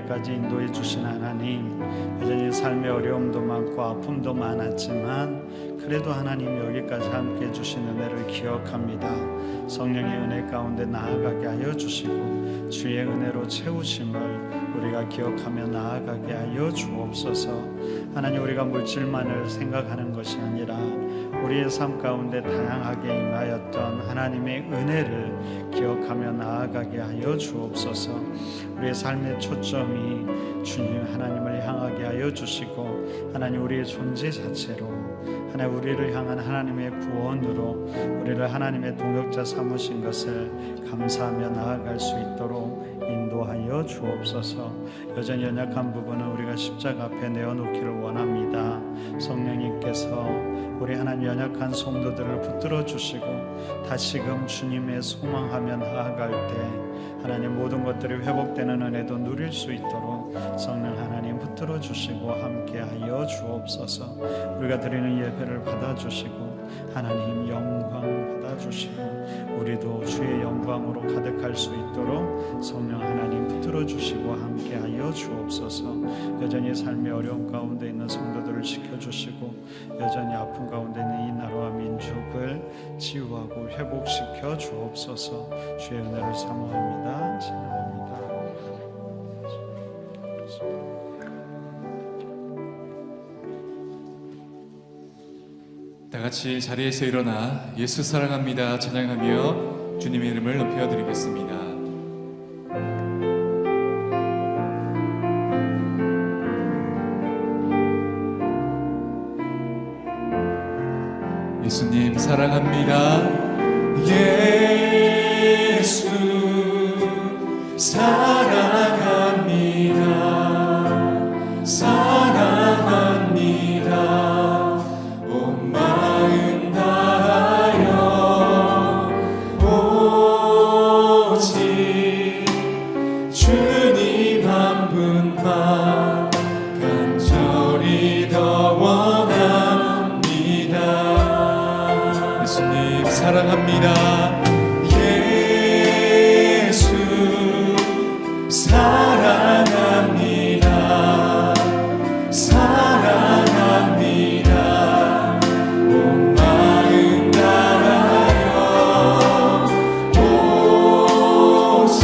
여기까지 인도해 주신 하나님, 여전히 삶의 어려움도 많고 아픔도 많았지만 그래도 하나님 여기까지 함께 해주신 은혜를 기억합니다. 성령의 은혜 가운데 나아가게 하여 주시고 주의 은혜로 채우심을 우리가 기억하며 나아가게 하여 주옵소서. 하나님, 우리가 물질만을 생각하는 것이 아니라 우리의 삶 가운데 다양하게 임하였던 하나님의 은혜를 기억하며 나아가게 하여 주옵소서. 우리의 삶의 초점이 주님 하나님을 향하게 하여 주시고, 하나님 우리의 존재 자체로 하나님 우리를 향한 하나님의 구원으로 우리를 하나님의 동역자 삼으신 것을 감사하며 나아갈 수 있도록 인도하여 주옵소서. 여전히 연약한 부분은 우리가 십자가 앞에 내어놓기를 원합니다. 성령님께서 우리 하나님 연약한 성도들을 붙들어 주시고 다시금 주님의 소망하며 나아갈 때 하나님 모든 것들이 회복되는 은혜도 누릴 수 있도록 성령 하나님 붙들어 주시고 함께하여 주옵소서. 우리가 드리는 예배를 받아주시고 하나님 영광 받아주시고 우리도 주의 영광으로 가득할 수 있도록 성령 하나님 붙들어 주시고 함께하여 주옵소서. 여전히 삶의 어려움 가운데 있는 성도들을 지켜주시고 여전히 아픔 가운데 있는 이 나라와 민족을 치유하고 회복시켜 주옵소서. 주의 은혜를 사모합니다. 찬양합니다. 다 같이 자리에서 일어나 예수 사랑합니다 찬양하며 주님의 이름을 높여드리겠습니다. 예수님 사랑합니다. 예수 사랑합니다. 사랑합니다. 온 마음 다하여 오직 주님 한 분만 간절히 더 원합니다. 예수님 사랑합니다. 예수 사랑합니다. 사랑합니다. 온 마음 다하여 오직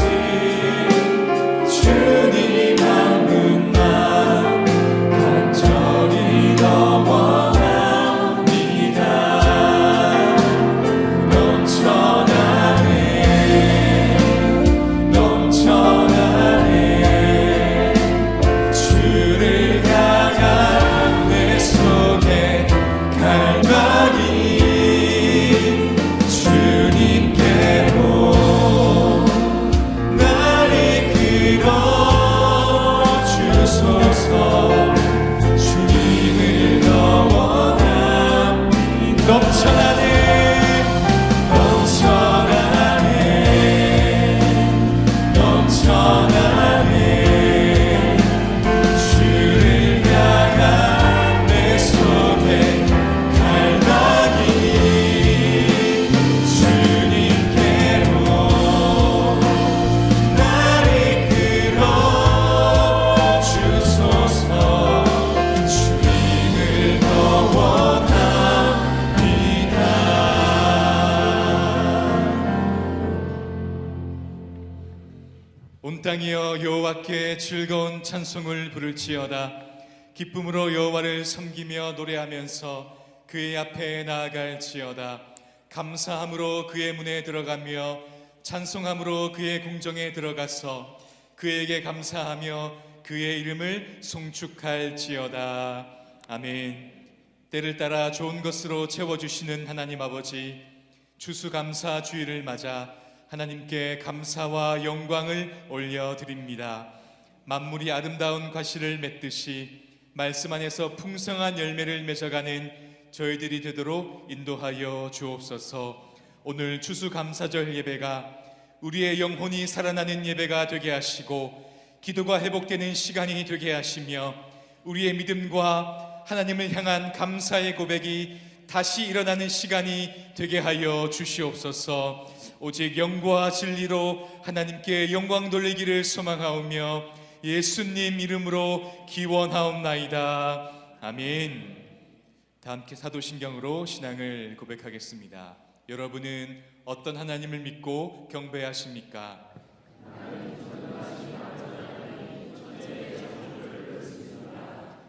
주님 한 분만 간절히 더 원합니다. 넘쳐나네 주를 향한 내 속에 갈망이 주님께로 나를 이끌어 주소서. 주님을 더 원합니다. 넘쳐나네 주를 향한 내 속에 갈망이 주님께로 나를 이끌어 주소서. 주님을 더 원합니다. 온 땅이여 여호와께 즐거운 찬송을 부를지어다. 기쁨으로 여호와를 섬기며 노래하면서 그의 앞에 나아갈지어다. 감사함으로 그의 문에 들어가며 찬송함으로 그의 궁정에 들어가서 그에게 감사하며 그의 이름을 송축할지어다. 아멘. 때를 따라 좋은 것으로 채워주시는 하나님 아버지, 추수감사 주일을 맞아 하나님께 감사와 영광을 올려드립니다. 만물이 아름다운 과실을 맺듯이 말씀 안에서 풍성한 열매를 맺어가는 저희들이 되도록 인도하여 주옵소서. 오늘 추수감사절 예배가 우리의 영혼이 살아나는 예배가 되게 하시고 기도가 회복되는 시간이 되게 하시며 우리의 믿음과 하나님을 향한 감사의 고백이 다시 일어나는 시간이 되게 하여 주시옵소서. 오직 영과 진리로 하나님께 영광 돌리기를 소망하오며 예수님 이름으로 기원하옵나이다. 아멘. 다 함께 사도신경으로 신앙을 고백하겠습니다. 여러분은 어떤 하나님을 믿고 경배하십니까?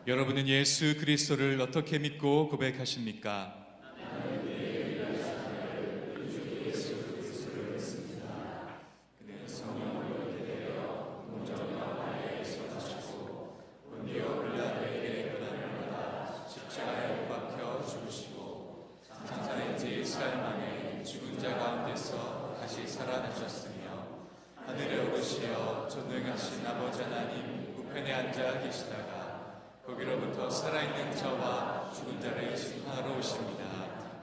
여러분은 예수 그리스도를 어떻게 믿고 고백하십니까? 죽은 자 가운데서 다시 살아나셨으며 하늘에 오르시어 전능하신 아버지 하나님 우편에 앉아 계시다가 거기로부터 살아있는 자와 죽은 자를 심판하러 오십니다.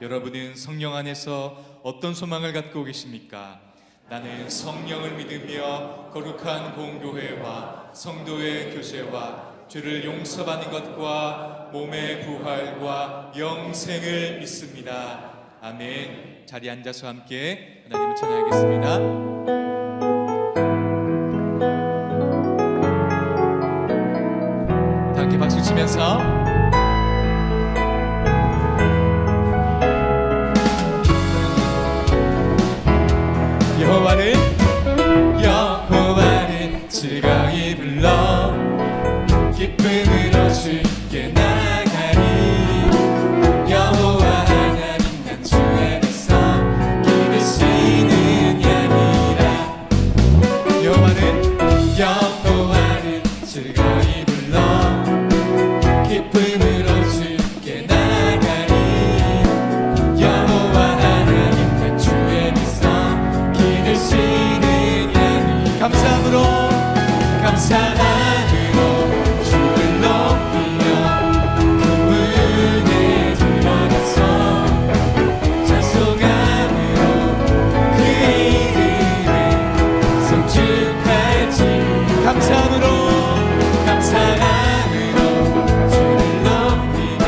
여러분은 성령 안에서 어떤 소망을 갖고 계십니까? 나는 성령을 믿으며 거룩한 공교회와 성도의 교제와 죄를 용서받는 것과 몸의 부활과 영생을 믿습니다. 아멘. 자리에 앉아서 함께 하나님을 찬양하겠습니다. 다 함께 박수 치면서 여호와를 즐거이 불러 기쁨으로 주께 나가리. 여호와 하나님 난 주의 백성 기르시는 양이라. 여호와를 즐거이 불러 기쁨으로 주께 나가리. 여호와 하나님 난 주의 백성 기르시는 양이. 감사함으로 주를 높이며 그 문에 들어가서 찬송함으로 그 이름을 성축할지. 감사함으로 주를 높이며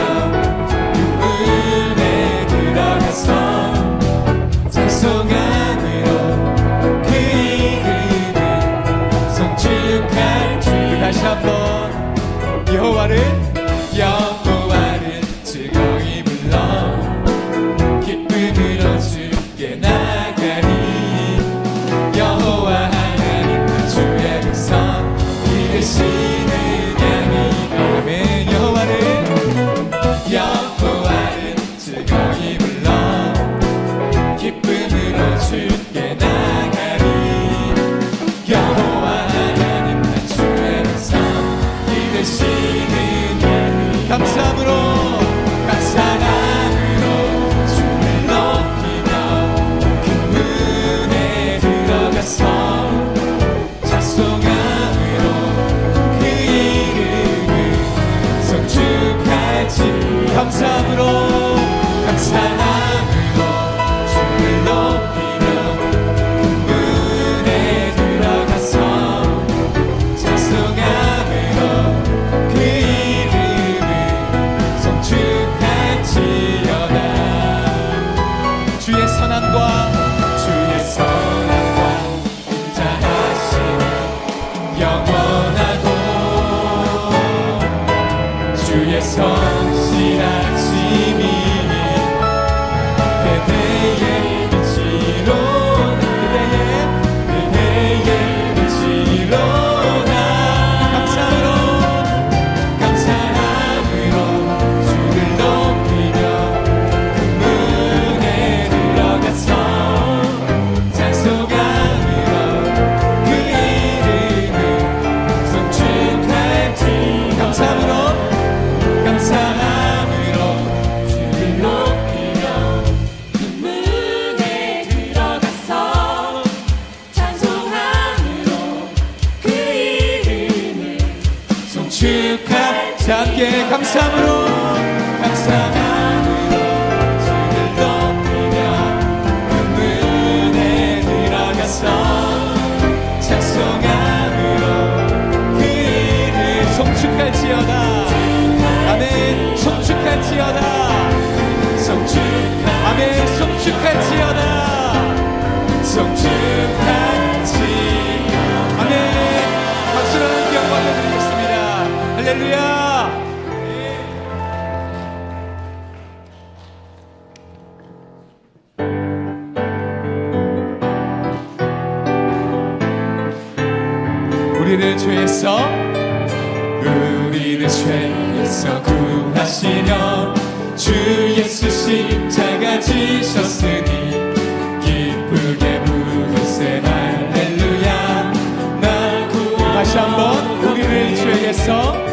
그 문에 들어가서 찬송함으로 그 이름을 성축할지. 다시 한번 여호와를 즐거이 불러 기쁨으로 주께 나가리. 여호와 하나님 주의 백성 기르시는 양이라. 아멘. 여호와를 즐거이 불러 기쁨으로 주께 나가리. 여호와 하나님 난 주의 백성 기르시는 양이. 감사함으로 주를 높이며 그 문에 들어가서 찬송함으로 그 이름을 성축할지. 감사함으로 주를 높이며 그 문에 들어가서 찬송함으로 그 이름을 성축할지어다. 주의 선함과 인자하심은 영원하고 주의 성실하심이 그대의 빛이로다. 감사함으로 주를 높이며 그 문에 들어가서 찬송함으로 그 이름을 성축할지. 감사함으로 주를 높이며 그 문에 들어가서 찬송함으로 그 이름을 성축할지. 함께 감사함으로 주를 높이며 그 문에 들어가서 찬송함으로 그 이름을 성축할지어다. 아멘. 성축할지어다. 아멘. 성축할지어다. 아멘. 박수로 함께 영광 할렐루야. 우리를 죄에서 구하시려 주 예수 십자가 지셨으니 기쁘게 부르세 할렐루야. 나 구원. 다시 한번 우리를 죄에서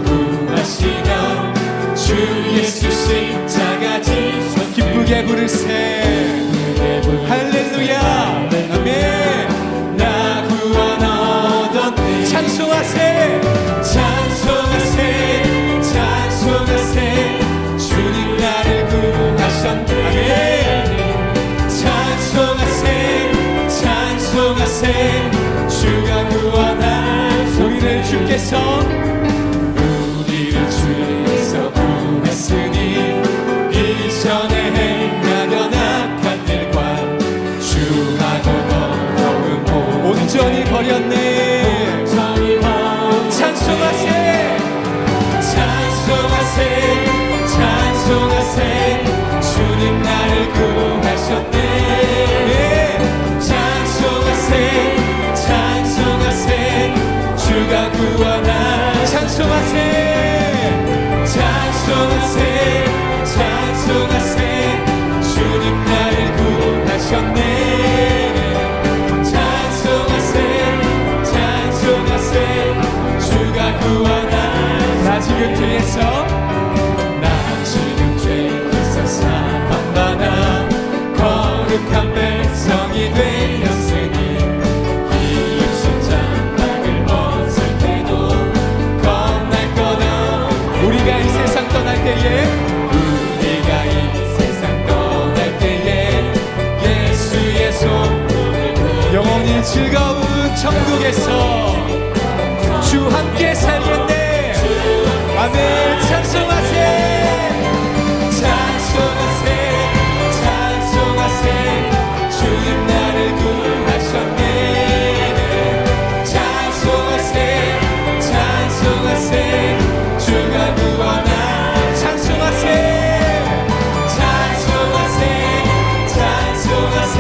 구하시려 주 예수 십자가 지셨으니 기쁘게 부르세 할렐루야. 아멘. 나 구원 얻었네. 찬송하세 찬송하세 찬송하세 주님 나를 구하셨네. 아멘. 찬송하세 찬송하세 주가 구원하셨네. 우리를 주께서 구했으니 이전에 행하던 악한 일과 주하고 더러움 온전히 버렸네. 찬송하세 찬송하세 찬송하세 주님 나를 구하셨네. 찬송하세 찬송하세 주가 구원하. 찬송하세 찬송하세 찬송하세 주님 나를 구하셨네. 나 지금 죄에서 사함받아 거룩한 백성이 되었으니 이웃 장막을 벗을 때도 겁날 거다. 우리가 이 세상 떠날 때에 예수의 손 영원히 즐거운 천국에서 주 함께 살겠네. 아멘. 찬송하세 찬송하세 찬송하세 주님 나를 구하셨네. 찬송하세 찬송하세 주가 구원하. 찬송하세 찬송하세 찬송하세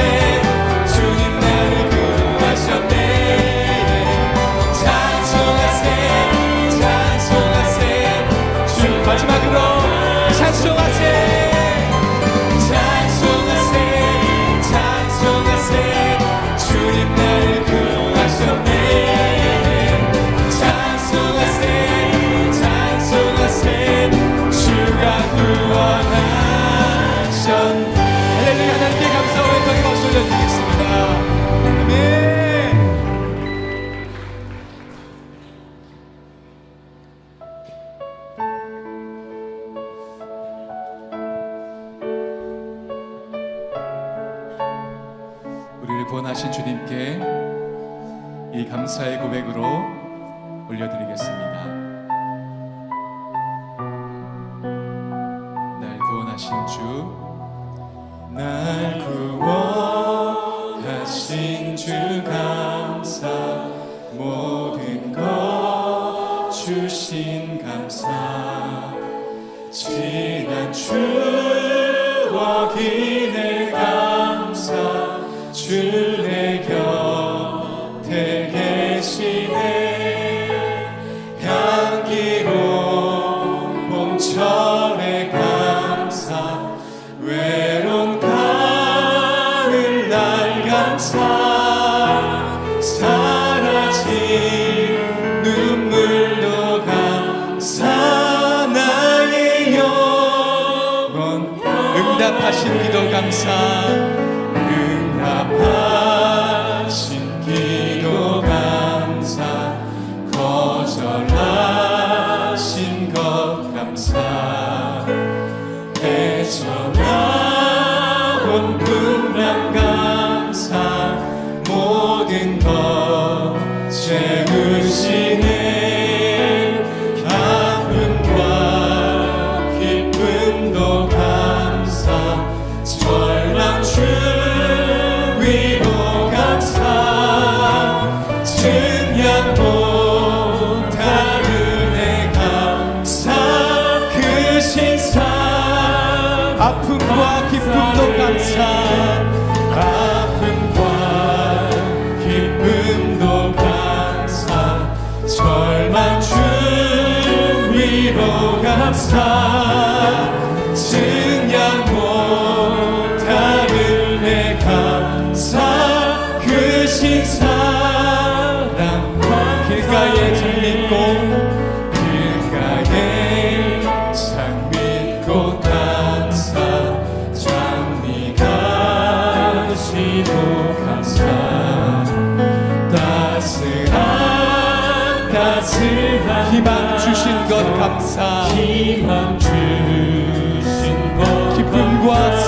주님 나를 구하셨네. 마지막으로 찬송하세 찬송하세 찬송하세 주님 나를 구하셨네. 찬송하세 찬송하세 주가 구원하셨네. 할렐루야. 하나님께 감사와 영광의 박수 올려드리겠습니다. 아멘. 구원하신 주님께 이 감사의 고백으로 올려드리겠습니다. 날 구원하신 주, 날 구원하신 주 감사, 모든 것 주신 감사, 지난 추억이 내 감사, 주 내 곁에 계시네. 향기로운 봄철의 감사, 외로운 가을 날 감사, 사라진 눈물도 감사, 나의 영혼 응답하신 기도 감사, 응답하신 기도 감사, 거절하신 것 감사, 헤쳐나온 분량 감사, 모든 것 채우시네. 아픔과 기쁨도 감사, 절망 주 위로 감사, 증량도 기쁨도 감사 아픔과 기쁨도 감사 절망 주 위로 감사 증량 못하는 내 감사 크신 사랑 길가에 장밋고 길가에 장밋고 감사 장미가 시도 감사 따스한 희망 주신 것 감사 희망 주신 것 기쁨과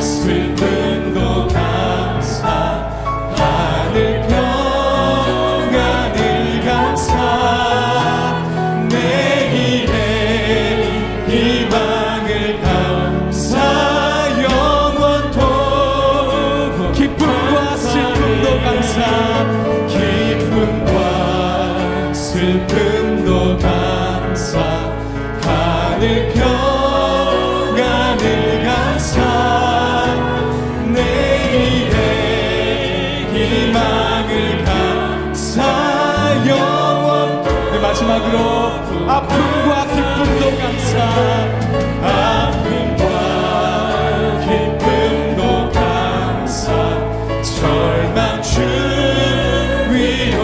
슬픔도 감사 하늘 평안을 감사 내일의 희망을 감사 영원토록 기쁨과 슬픔도 감사 기쁨과 슬픔도 감사 하늘 평안을 감사 내일의 희망을 감사 영원 마지막으로 아픔과 기쁨도 감사 아픔과 기쁨도 감사 절망 주 위로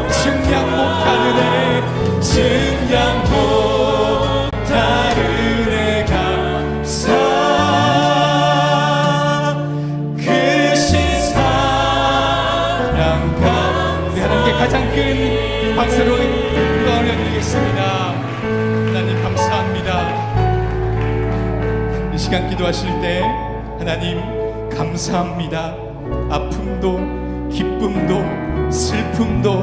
증량 못하는 애 증량 못하는 애 감사 크신 사랑 우리 하나님께 가장 큰 박수로 영광을 올려드리겠습니다. 하나님 감사합니다. 이 시간 기도하실 때 하나님 감사합니다. 아픔도 기쁨도 슬픔도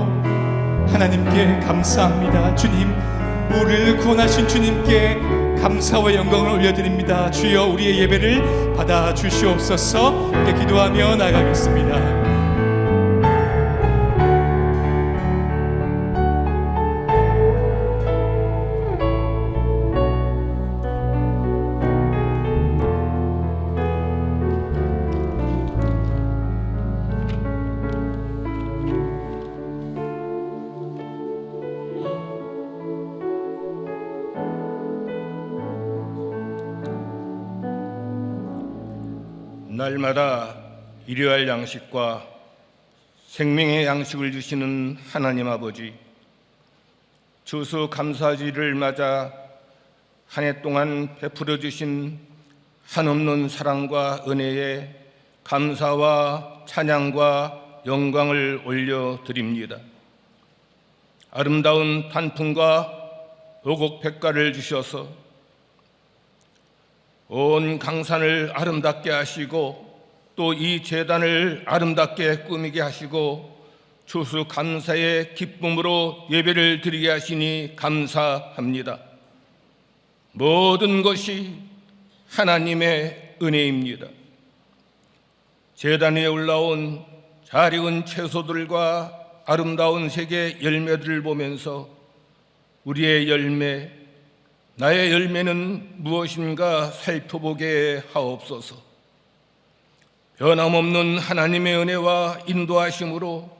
하나님께 감사합니다. 주님 우리를 구원하신 주님께 감사와 영광을 올려드립니다. 주여 우리의 예배를 받아 주시옵소서. 이렇게 기도하며 나가겠습니다. 날마다 일용할 양식과 생명의 양식을 주시는 하나님 아버지, 추수감사주일을 맞아 한 해 동안 베풀어 주신 한없는 사랑과 은혜에 감사와 찬양과 영광을 올려드립니다. 아름다운 단풍과 오곡백과를 주셔서 온 강산을 아름답게 하시고 또 이 제단을 아름답게 꾸미게 하시고 추수감사의 기쁨으로 예배를 드리게 하시니 감사합니다. 모든 것이 하나님의 은혜입니다. 제단 위에 올라온 잘 익은 채소들과 아름다운 색의 열매들을 보면서 우리의 열매, 나의 열매는 무엇인가 살펴보게 하옵소서. 변함없는 하나님의 은혜와 인도하심으로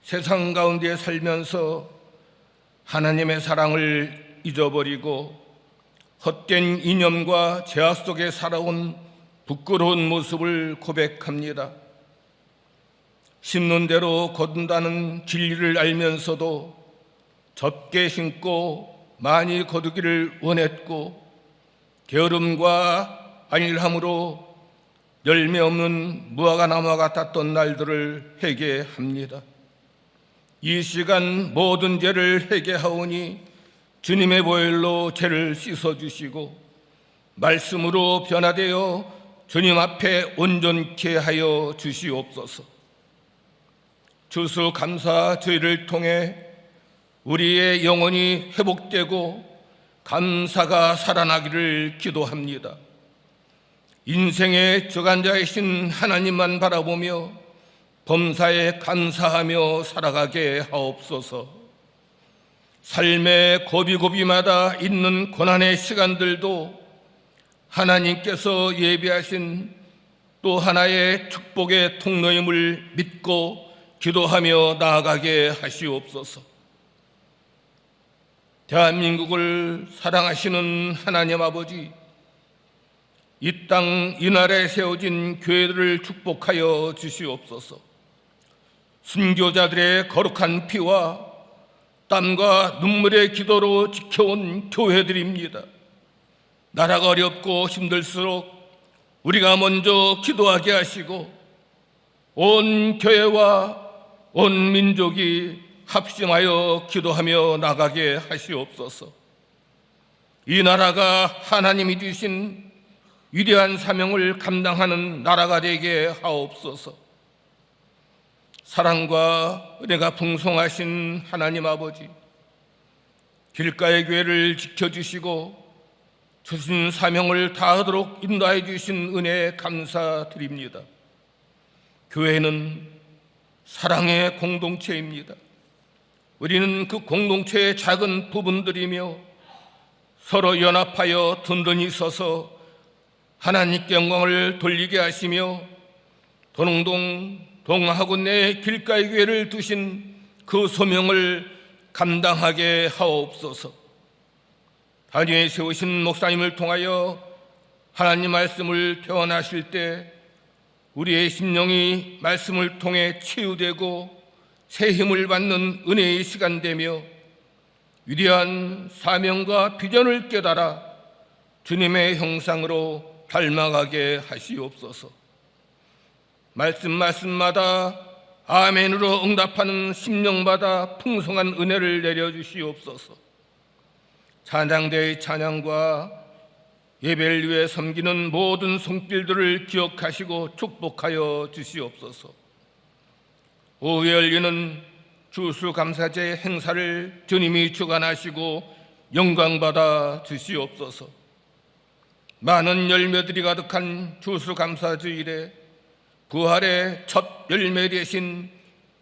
세상 가운데 살면서 하나님의 사랑을 잊어버리고 헛된 이념과 죄악 속에 살아온 부끄러운 모습을 고백합니다. 심는 대로 거둔다는 진리를 알면서도 적게 심고 많이 거두기를 원했고 게으름과 안일함으로 열매 없는 무화과나무와 같았던 날들을 회개합니다. 이 시간 모든 죄를 회개하오니 주님의 보혈로 죄를 씻어주시고 말씀으로 변화되어 주님 앞에 온전케 하여 주시옵소서. 추수감사주일을 통해 우리의 영혼이 회복되고 감사가 살아나기를 기도합니다. 인생의 주관자이신 하나님만 바라보며 범사에 감사하며 살아가게 하옵소서. 삶의 고비고비마다 있는 고난의 시간들도 하나님께서 예비하신 또 하나의 축복의 통로임을 믿고 기도하며 나아가게 하시옵소서. 대한민국을 사랑하시는 하나님 아버지, 이 땅 이날에 세워진 교회들을 축복하여 주시옵소서. 순교자들의 거룩한 피와 땀과 눈물의 기도로 지켜온 교회들입니다. 나라가 어렵고 힘들수록 우리가 먼저 기도하게 하시고 온 교회와 온 민족이 합심하여 기도하며 나가게 하시옵소서. 이 나라가 하나님이 주신 위대한 사명을 감당하는 나라가 되게 하옵소서. 사랑과 은혜가 풍성하신 하나님 아버지, 길가의 교회를 지켜주시고 주신 사명을 다하도록 인도해 주신 은혜에 감사드립니다. 교회는 사랑의 공동체입니다. 우리는 그 공동체의 작은 부분들이며 서로 연합하여 든든히 서서 하나님께 영광을 돌리게 하시며 도농동 동하고 내 길가의 교회를 두신 그 소명을 감당하게 하옵소서. 단위에 세우신 목사님을 통하여 하나님 말씀을 표현하실 때 우리의 심령이 말씀을 통해 치유되고 새 힘을 받는 은혜의 시간 되며 위대한 사명과 비전을 깨달아 주님의 형상으로 닮아가게 하시옵소서. 말씀마다 아멘으로 응답하는 심령마다 풍성한 은혜를 내려주시옵소서. 찬양대의 찬양과 예배를 위해 섬기는 모든 손길들을 기억하시고 축복하여 주시옵소서. 오후에 열리는 주수감사제 행사를 주님이 주관하시고 영광받아 주시옵소서. 많은 열매들이 가득한 주수감사주일에 부활의 첫 열매 되신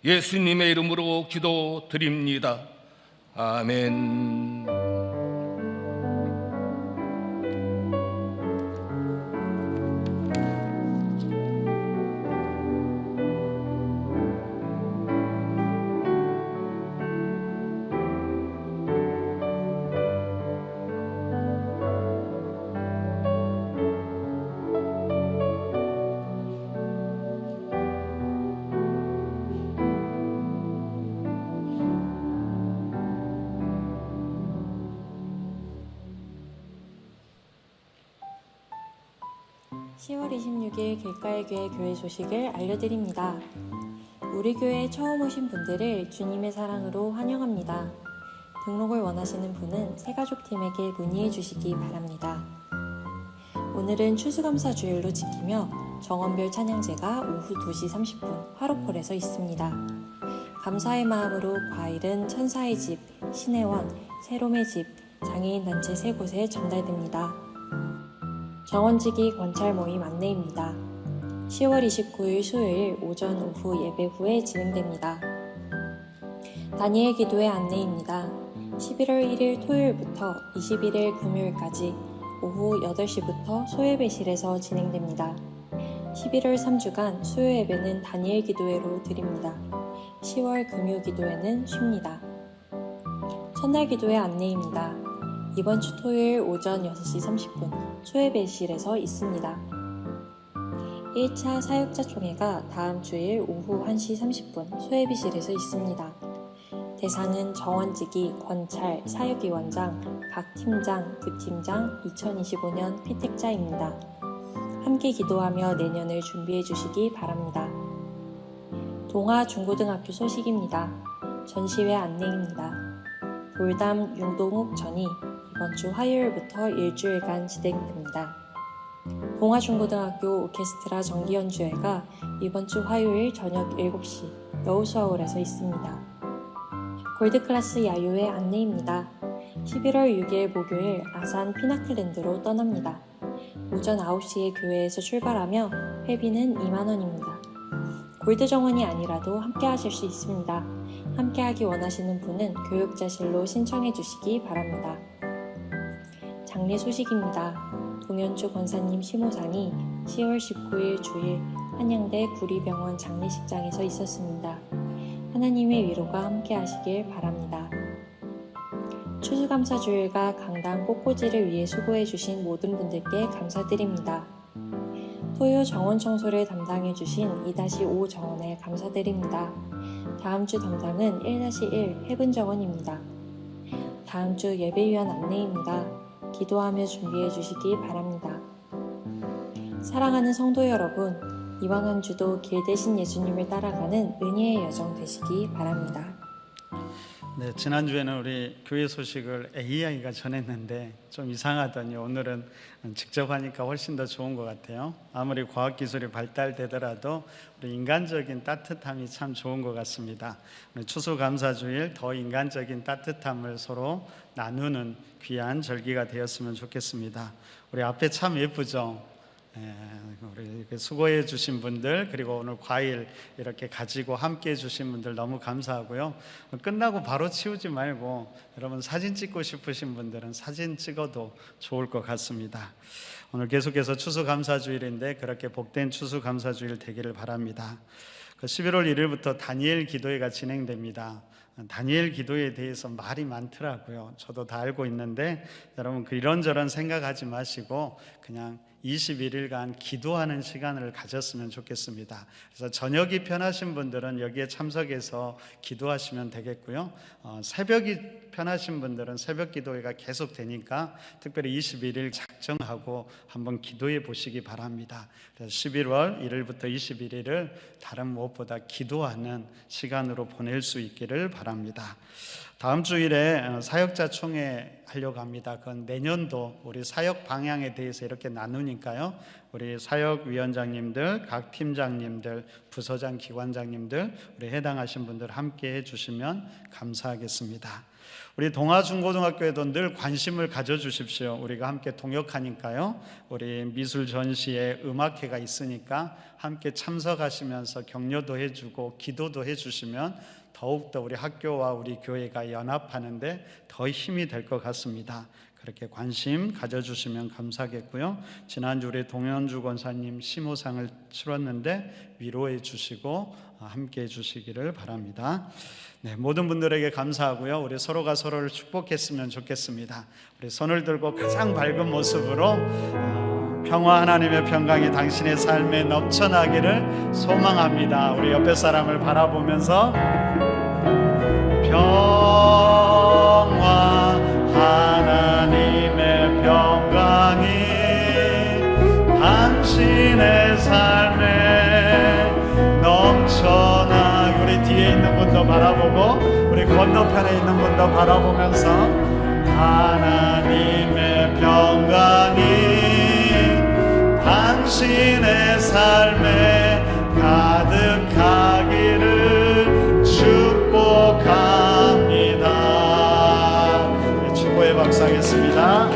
예수님의 이름으로 기도드립니다. 아멘. 10월 26일 길가의 교회 소식을 알려드립니다. 우리 교회에 처음 오신 분들을 주님의 사랑으로 환영합니다. 등록을 원하시는 분은 새가족팀에게 문의해 주시기 바랍니다. 오늘은 추수감사 주일로 지키며 정원별 찬양제가 오후 2시 30분 화로폴에서 있습니다. 감사의 마음으로 과일은 천사의 집, 신혜원, 새롬의 집, 장애인단체 3곳에 전달됩니다. 정원지기 권찰 모임 안내입니다. 10월 29일 수요일 오전 오후 예배 후에 진행됩니다. 다니엘 기도회 안내입니다. 11월 1일 토요일부터 21일 금요일까지 오후 8시부터 소예배실에서 진행됩니다. 11월 3주간 수요 예배는 다니엘 기도회로 드립니다. 10월 금요 기도회는 쉽니다. 첫날 기도회 안내입니다. 이번 주 토요일 오전 6시 30분 소예배실에서 있습니다. 1차 사역자 총회가 다음 주일 오후 1시 30분 소예배실에서 있습니다. 대상은 정원지기, 권찰, 사역위원장, 각 팀장, 부팀장 2025년 피택자입니다. 함께 기도하며 내년을 준비해 주시기 바랍니다. 동아중고등학교 소식입니다. 전시회 안내입니다. 돌담 융동욱 전이 이번 주 화요일부터 일주일간 진행됩니다. 동아중고등학교 오케스트라 정기연주회가 이번 주 화요일 저녁 7시 여우수아홀에서 있습니다. 골드클래스 야유회 안내입니다. 11월 6일 목요일 아산 피나클랜드로 떠납니다. 오전 9시에 교회에서 출발하며 회비는 2만원입니다. 골드 정원이 아니라도 함께 하실 수 있습니다. 함께 하기 원하시는 분은 교육자실로 신청해 주시기 바랍니다. 장례 소식입니다. 동현주 권사님 시모상이 10월 19일 주일 한양대 구리병원 장례식장에서 있었습니다. 하나님의 위로가 함께 하시길 바랍니다. 추수감사주일과 강당 꽃꽂이를 위해 수고해 주신 모든 분들께 감사드립니다. 토요 정원 청소를 담당해 주신 2-5 정원에 감사드립니다. 다음 주 담당은 1-1 해븐 정원입니다. 다음 주 예배위원 안내입니다. 기도하며 준비해 주시기 바랍니다. 사랑하는 성도 여러분, 이번 한 주도 길 대신 예수님을 따라가는 은혜의 여정 되시기 바랍니다. 네, 지난주에는 우리 교회 소식을 AI가 전했는데 좀 이상하더니 오늘은 직접 하니까 훨씬 더 좋은 것 같아요. 아무리 과학기술이 발달되더라도 우리 인간적인 따뜻함이 참 좋은 것 같습니다. 추수감사주일 더 인간적인 따뜻함을 서로 나누는 귀한 절기가 되었으면 좋겠습니다. 우리 앞에 참 예쁘죠? 우리 수고해 주신 분들, 그리고 오늘 과일 이렇게 가지고 함께 해 주신 분들 너무 감사하고요. 끝나고 바로 치우지 말고 여러분 사진 찍고 싶으신 분들은 사진 찍어도 좋을 것 같습니다. 오늘 계속해서 추수감사주일인데 그렇게 복된 추수감사주일 되기를 바랍니다. 11월 1일부터 다니엘 기도회가 진행됩니다. 다니엘 기도에 대해서 말이 많더라고요. 저도 다 알고 있는데 여러분 이런저런 생각하지 마시고 그냥 21일간 기도하는 시간을 가졌으면 좋겠습니다. 그래서 저녁이 편하신 분들은 여기에 참석해서 기도하시면 되겠고요. 새벽이 편하신 분들은 새벽 기도회가 계속 되니까 특별히 21일 작정하고 한번 기도해 보시기 바랍니다. 그래서 11월 1일부터 21일을 다른 무엇보다 기도하는 시간으로 보낼 수 있기를 바랍니다. 다음 주일에 사역자 총회 하려고 합니다. 그건 내년도 우리 사역 방향에 대해서 이렇게 나누니까요. 우리 사역위원장님들, 각 팀장님들, 부서장, 기관장님들, 우리 해당하신 분들 함께 해주시면 감사하겠습니다. 우리 동아중고등학교에도 늘 관심을 가져주십시오. 우리가 함께 동역하니까요. 우리 미술 전시회, 음악회가 있으니까 함께 참석하시면서 격려도 해주고 기도도 해주시면 더욱더 우리 학교와 우리 교회가 연합하는데 더 힘이 될 것 같습니다. 그렇게 관심 가져주시면 감사하겠고요. 지난주 우리 동현주 권사님 시모상을 치렀는데 위로해 주시고 함께 해 주시기를 바랍니다. 네, 모든 분들에게 감사하고요. 우리 서로가 서로를 축복했으면 좋겠습니다. 우리 손을 들고 가장 밝은 모습으로 평화, 하나님의 평강이 당신의 삶에 넘쳐나기를 소망합니다. 우리 옆에 사람을 바라보면서 평화, 하나님의 평강이 당신의 삶에 넘쳐나. 우리 뒤에 있는 분도 바라보고 우리 건너편에 있는 분도 바라보면서 하나님의 평강이 당신의 삶에 가득하기를 축복합니다. 네, 축복의 박수 하겠습니다.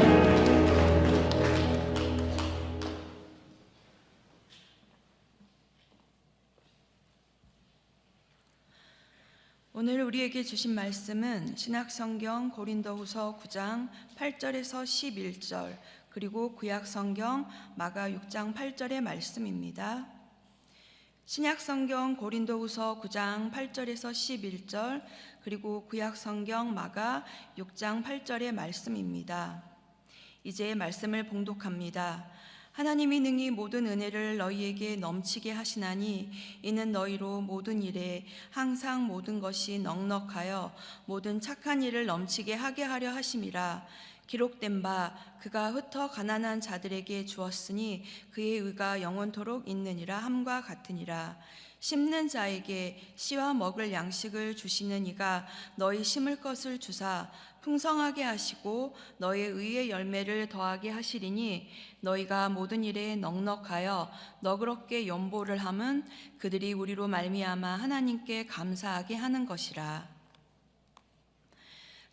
오늘 우리에게 주신 말씀은 신약성경 고린도후서 9장 8절에서 11절, 그리고 구약성경 마가 6장 8절의 말씀입니다. 신약성경 고린도후서 9장 8절에서 11절, 그리고 구약성경 마가 6장 8절의 말씀입니다. 이제 말씀을 봉독합니다. 하나님이 능히 모든 은혜를 너희에게 넘치게 하시나니 이는 너희로 모든 일에 항상 모든 것이 넉넉하여 모든 착한 일을 넘치게 하게 하려 하심이라. 기록된 바 그가 흩어 가난한 자들에게 주었으니 그의 의가 영원토록 있느니라 함과 같으니라. 심는 자에게 씨와 먹을 양식을 주시는 이가 너희 심을 것을 주사 풍성하게 하시고 너의 의의 열매를 더하게 하시리니 너희가 모든 일에 넉넉하여 너그럽게 연보를 함은 그들이 우리로 말미암아 하나님께 감사하게 하는 것이라.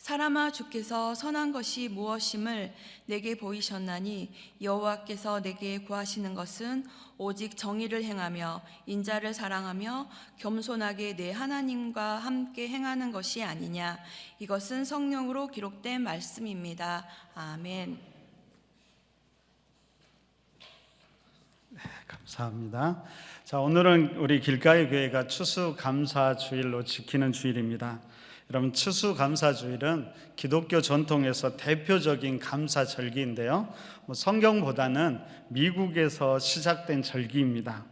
사람아, 주께서 선한 것이 무엇임을 내게 보이셨나니 여호와께서 내게 구하시는 것은 오직 정의를 행하며 인자를 사랑하며 겸손하게 내 하나님과 함께 행하는 것이 아니냐. 이것은 성령으로 기록된 말씀입니다. 아멘. 감사합니다. 자, 오늘은 우리 길가의 교회가 추수감사주일로 지키는 주일입니다. 여러분, 추수감사주일은 기독교 전통에서 대표적인 감사절기인데요. 성경보다는 미국에서 시작된 절기입니다.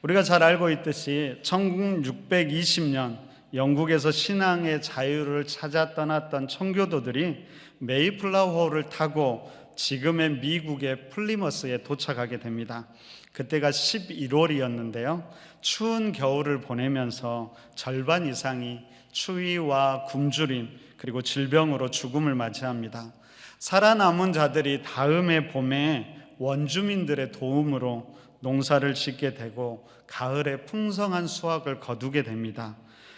우리가 잘 알고 있듯이 1620년 영국에서 신앙의 자유를 찾아 떠났던 청교도들이 메이플라워호를 타고 지금의 미국의 플리머스에 도착하게 됩니다. 그때가 11월이었는데요. 추운 겨울을 보내면서 절반 이상이 추위와 굶주림 그리고 질병으로 죽음을 맞이합니다. 살아남은 자들이 다음해 봄에 원주민들의 도움으로 농사를 짓게 되고 가을에 풍성한 수확을 거두게 됩니다.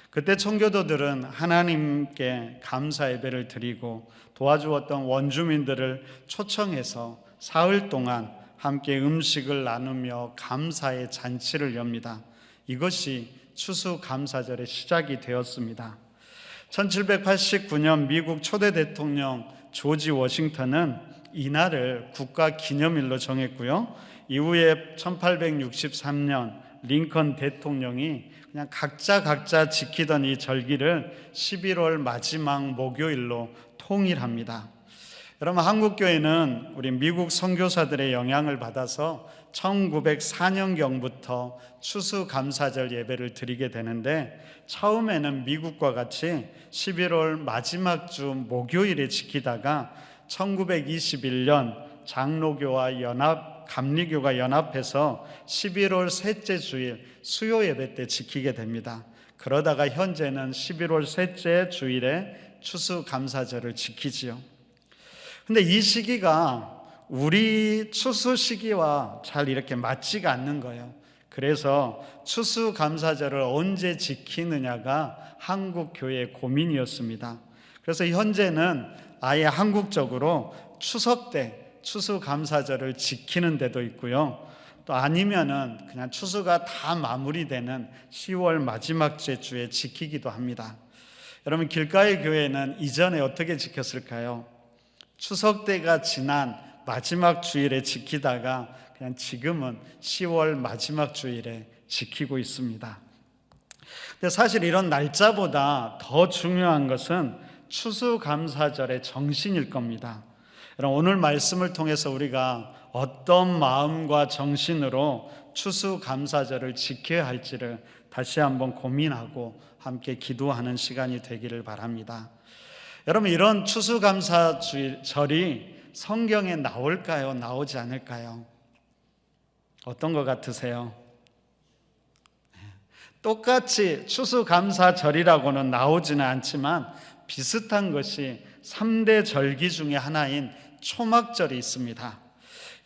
그때 청교도들은 하나님께 감사 예배를 드리고 도와주었던 원주민들을 초청해서 사흘 동안 함께 음식을 나누며 감사의 잔치를 엽니다. 이것이 추수감사절의 시작이 되었습니다. 1789년 미국 초대 대통령 조지 워싱턴은 이날을 국가 기념일로 정했고요. 이후에 1863년 링컨 대통령이 그냥 각자 지키던 이 절기를 11월 마지막 목요일로 통일합니다. 여러분, 한국교회는 우리 미국 선교사들의 영향을 받아서 1904년경부터 추수감사절 예배를 드리게 되는데, 처음에는 미국과 같이 11월 마지막 주 목요일에 지키다가 1921년 장로교와 감리교가 연합해서 11월 셋째 주일 수요 예배 때 지키게 됩니다. 그러다가 현재는 11월 셋째 주일에 추수감사절을 지키지요. 근데 이 시기가 우리 추수 시기와 잘 이렇게 맞지가 않는 거예요. 그래서 추수감사절을 언제 지키느냐가 한국 교회의 고민이었습니다. 그래서 현재는 아예 한국적으로 추석 때 추수감사절을 지키는 데도 있고요. 또 아니면은 그냥 추수가 다 마무리되는 10월 마지막 주에 지키기도 합니다. 여러분, 길가의 교회는 이전에 어떻게 지켰을까요? 추석 때가 지난 마지막 주일에 지키다가 그냥 지금은 10월 마지막 주일에 지키고 있습니다. 근데 사실 이런 날짜보다 더 중요한 것은 추수감사절의 정신일 겁니다. 여러분, 오늘 말씀을 통해서 우리가 어떤 마음과 정신으로 추수감사절을 지켜야 할지를 다시 한번 고민하고 함께 기도하는 시간이 되기를 바랍니다. 여러분, 이런 추수감사절이 성경에 나올까요? 나오지 않을까요? 어떤 것 같으세요? 똑같이 추수감사절이라고는 나오지는 않지만 비슷한 것이 3대 절기 중에 하나인 초막절이 있습니다.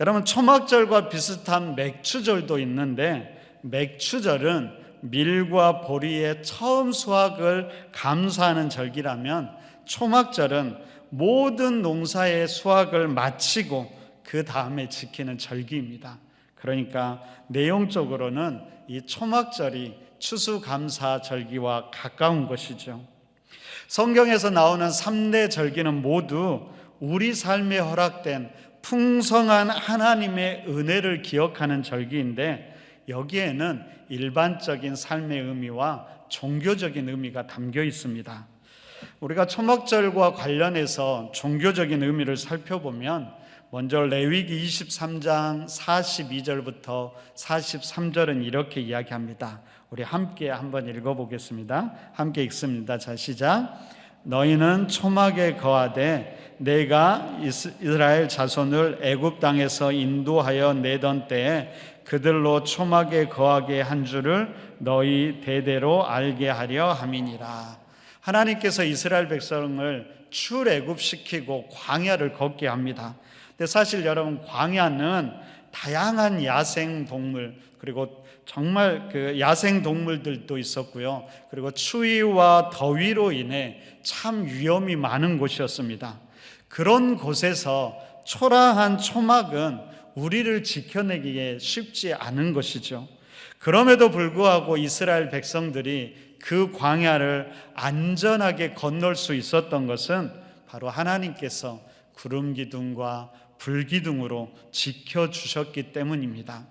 여러분, 초막절과 비슷한 맥추절도 있는데, 맥추절은 밀과 보리의 처음 수확을 감사하는 절기라면, 초막절은 모든 농사의 수확을 마치고 그 다음에 지키는 절기입니다. 그러니까 내용적으로는 이 초막절이 추수감사 절기와 가까운 것이죠. 성경에서 나오는 3대 절기는 모두 우리 삶에 허락된 풍성한 하나님의 은혜를 기억하는 절기인데, 여기에는 일반적인 삶의 의미와 종교적인 의미가 담겨 있습니다. 우리가 초막절과 관련해서 종교적인 의미를 살펴보면, 먼저 레위기 23장 42절부터 43절은 이렇게 이야기합니다. 우리 함께 한번 읽어보겠습니다. 함께 읽습니다. 자, 시작. 너희는 초막에 거하되 내가 이스라엘 자손을 애굽 땅에서 인도하여 내던 때에 그들로 초막에 거하게 한 줄을 너희 대대로 알게 하려 함이니라. 하나님께서 이스라엘 백성을 출애굽시키고 광야를 걷게 합니다. 근데 사실 여러분, 광야는 다양한 야생 동물, 그리고 정말 그 야생 동물들도 있었고요. 그리고 추위와 더위로 인해 참 위험이 많은 곳이었습니다. 그런 곳에서 초라한 초막은 우리를 지켜내기에 쉽지 않은 것이죠. 그럼에도 불구하고 이스라엘 백성들이 그 광야를 안전하게 건널 수 있었던 것은 바로 하나님께서 구름 기둥과 불 기둥으로 지켜주셨기 때문입니다.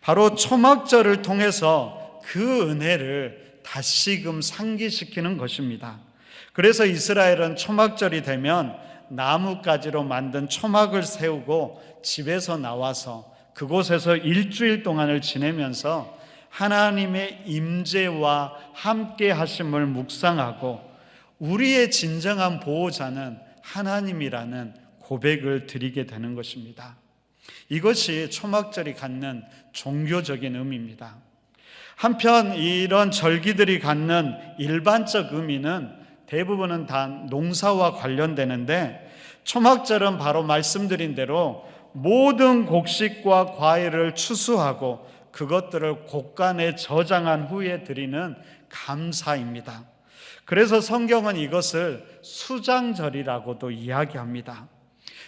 바로 초막절을 통해서 그 은혜를 다시금 상기시키는 것입니다. 그래서 이스라엘은 초막절이 되면 나뭇가지로 만든 초막을 세우고 집에서 나와서 그곳에서 일주일 동안을 지내면서 하나님의 임재와 함께 하심을 묵상하고 우리의 진정한 보호자는 하나님이라는 고백을 드리게 되는 것입니다. 이것이 초막절이 갖는 종교적인 의미입니다. 한편 이런 절기들이 갖는 일반적 의미는 대부분은 다 농사와 관련되는데, 초막절은 바로 말씀드린 대로 모든 곡식과 과일을 추수하고 그것들을 곡간에 저장한 후에 드리는 감사입니다. 그래서 성경은 이것을 수장절이라고도 이야기합니다.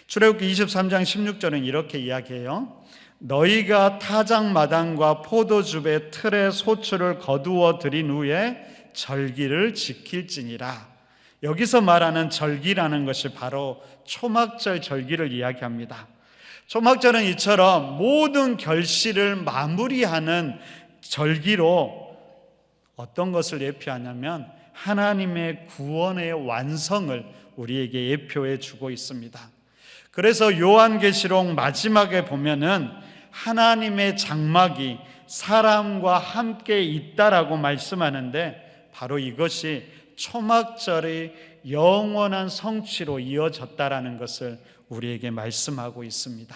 출애굽기 23장 16절은 이렇게 이야기해요. 너희가 타작마당과 포도즙의 틀에 소출을 거두어 들인 후에 절기를 지킬지니라. 여기서 말하는 절기라는 것이 바로 초막절 절기를 이야기합니다. 초막절은 이처럼 모든 결실을 마무리하는 절기로 어떤 것을 예표하냐면 하나님의 구원의 완성을 우리에게 예표해 주고 있습니다. 그래서 요한계시록 마지막에 보면은 하나님의 장막이 사람과 함께 있다라고 말씀하는데, 바로 이것이 초막절의 영원한 성취로 이어졌다라는 것을 우리에게 말씀하고 있습니다.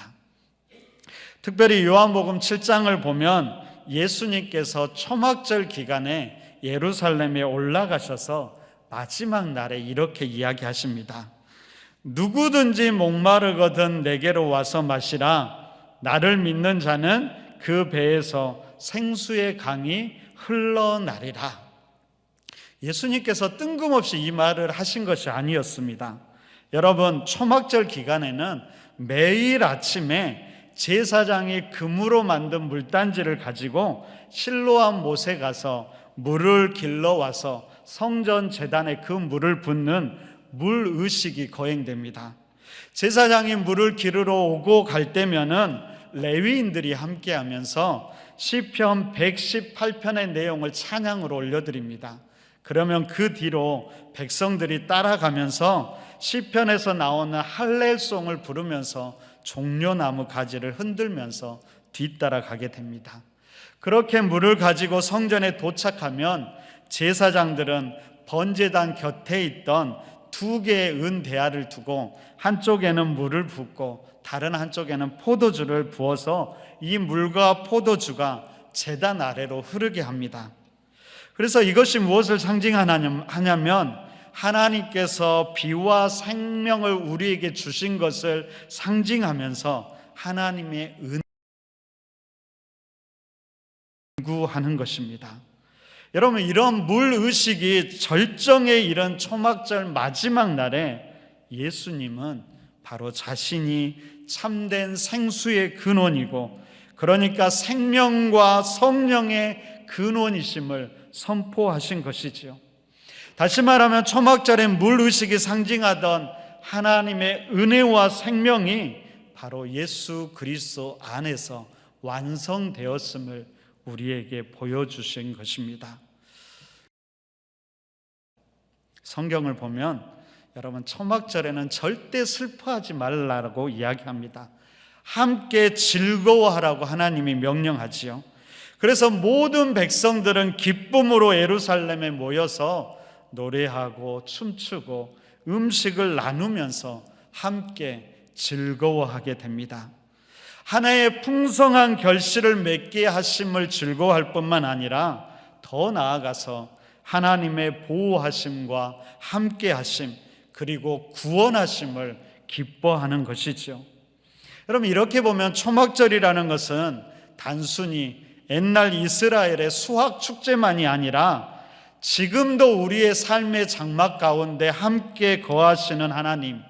특별히 요한복음 7장을 보면 예수님께서 초막절 기간에 예루살렘에 올라가셔서 마지막 날에 이렇게 이야기하십니다. 누구든지 목마르거든 내게로 와서 마시라. 나를 믿는 자는 그 배에서 생수의 강이 흘러나리라. 예수님께서 뜬금없이 이 말을 하신 것이 아니었습니다. 여러분, 초막절 기간에는 매일 아침에 제사장이 금으로 만든 물단지를 가지고 실로암 못에 가서 물을 길러와서 성전 제단에 그 물을 붓는 물의식이 거행됩니다. 제사장이 물을 기르러 오고 갈 때면은 레위인들이 함께하면서 시편 118편의 내용을 찬양으로 올려드립니다. 그러면 그 뒤로 백성들이 따라가면서 시편에서 나오는 할렐송을 부르면서 종려나무 가지를 흔들면서 뒤따라가게 됩니다. 그렇게 물을 가지고 성전에 도착하면 제사장들은 번제단 곁에 있던 2개의 은 대야를 두고 한쪽에는 물을 붓고 다른 한쪽에는 포도주를 부어서 이 물과 포도주가 제단 아래로 흐르게 합니다. 그래서 이것이 무엇을 상징하냐면 하나님께서 비와 생명을 우리에게 주신 것을 상징하면서 하나님의 은구하는 것입니다. 여러분, 이런 물의식이 절정에 이른 초막절 마지막 날에 예수님은 바로 자신이 참된 생수의 근원이고, 그러니까 생명과 성령의 근원이심을 선포하신 것이지요. 다시 말하면 초막절의 물의식이 상징하던 하나님의 은혜와 생명이 바로 예수 그리스도 안에서 완성되었음을 우리에게 보여주신 것입니다. 성경을 보면 여러분, 초막절에는 절대 슬퍼하지 말라고 이야기합니다. 함께 즐거워하라고 하나님이 명령하지요. 그래서 모든 백성들은 기쁨으로 예루살렘에 모여서 노래하고 춤추고 음식을 나누면서 함께 즐거워하게 됩니다. 하나의 풍성한 결실을 맺게 하심을 즐거워할 뿐만 아니라 더 나아가서 하나님의 보호하심과 함께 하심, 그리고 구원하심을 기뻐하는 것이죠. 여러분, 이렇게 보면 초막절이라는 것은 단순히 옛날 이스라엘의 수확 축제만이 아니라 지금도 우리의 삶의 장막 가운데 함께 거하시는 하나님,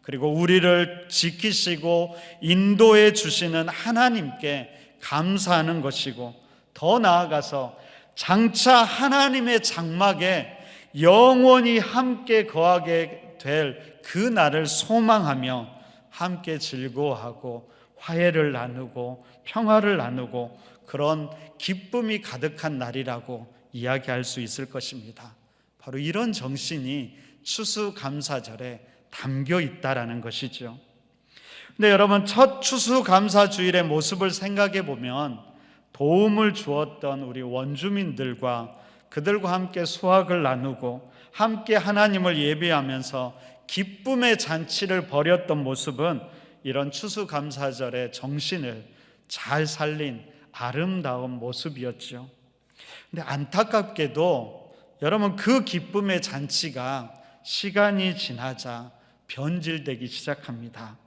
그리고 우리를 지키시고 인도해 주시는 하나님께 감사하는 것이고, 더 나아가서 장차 하나님의 장막에 영원히 함께 거하게 될 그 날을 소망하며 함께 즐거워하고 화해를 나누고 평화를 나누고 그런 기쁨이 가득한 날이라고 이야기할 수 있을 것입니다. 바로 이런 정신이 추수감사절에 담겨 있다라는 것이죠. 근데 여러분, 첫 추수감사주일의 모습을 생각해 보면 도움을 주었던 우리 원주민들과 그들과 함께 수확을 나누고 함께 하나님을 예배하면서 기쁨의 잔치를 벌였던 모습은 이런 추수감사절의 정신을 잘 살린 아름다운 모습이었죠. 근데 안타깝게도 여러분, 그 기쁨의 잔치가 시간이 지나자 변질되기 시작합니다.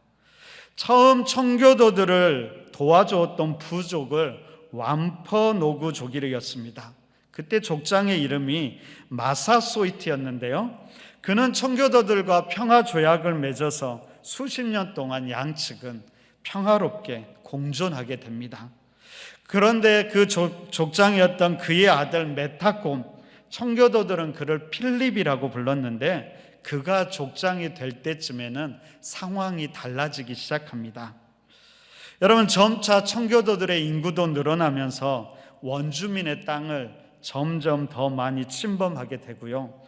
처음 청교도들을 도와주었던 부족을 완퍼노구족이었습니다. 그때 족장의 이름이 마사소이트였는데요, 그는 청교도들과 평화조약을 맺어서 수십 년 동안 양측은 평화롭게 공존하게 됩니다. 그런데 그 족장이었던 그의 아들 메타콤, 청교도들은 그를 필립이라고 불렀는데 그가 족장이 될 때쯤에는 상황이 달라지기 시작합니다. 여러분, 점차 청교도들의 인구도 늘어나면서 원주민의 땅을 점점 더 많이 침범하게 되고요,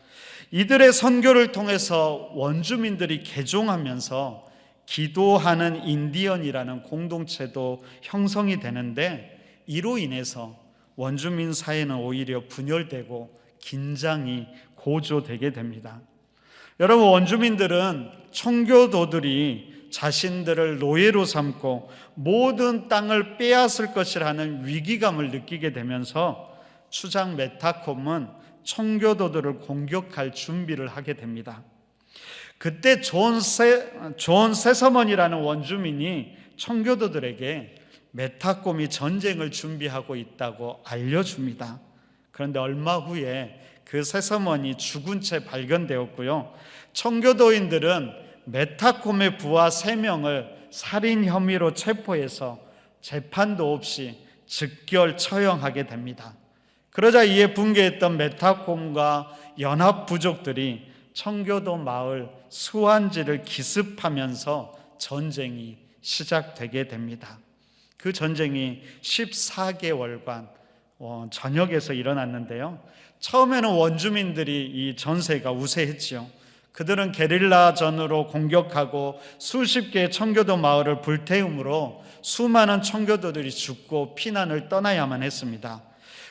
이들의 선교를 통해서 원주민들이 개종하면서 기도하는 인디언이라는 공동체도 형성이 되는데, 이로 인해서 원주민 사이는 오히려 분열되고 긴장이 고조되게 됩니다. 여러분, 원주민들은 청교도들이 자신들을 노예로 삼고 모든 땅을 빼앗을 것이라는 위기감을 느끼게 되면서 추장 메타콤은 청교도들을 공격할 준비를 하게 됩니다. 그때 존 세서먼이라는 원주민이 청교도들에게 메타콤이 전쟁을 준비하고 있다고 알려줍니다. 그런데 얼마 후에 그 세서먼이 죽은 채 발견되었고요, 청교도인들은 메타콤의 부하 3명을 살인 혐의로 체포해서 재판도 없이 즉결 처형하게 됩니다. 그러자 이에 붕괴했던 메타콤과 연합 부족들이 청교도 마을 수완지를 기습하면서 전쟁이 시작되게 됩니다. 그 전쟁이 14개월간 전역에서 일어났는데요, 처음에는 원주민들이 이 전세가 우세했지요. 그들은 게릴라전으로 공격하고 수십 개의 청교도 마을을 불태움으로 수많은 청교도들이 죽고 피난을 떠나야만 했습니다.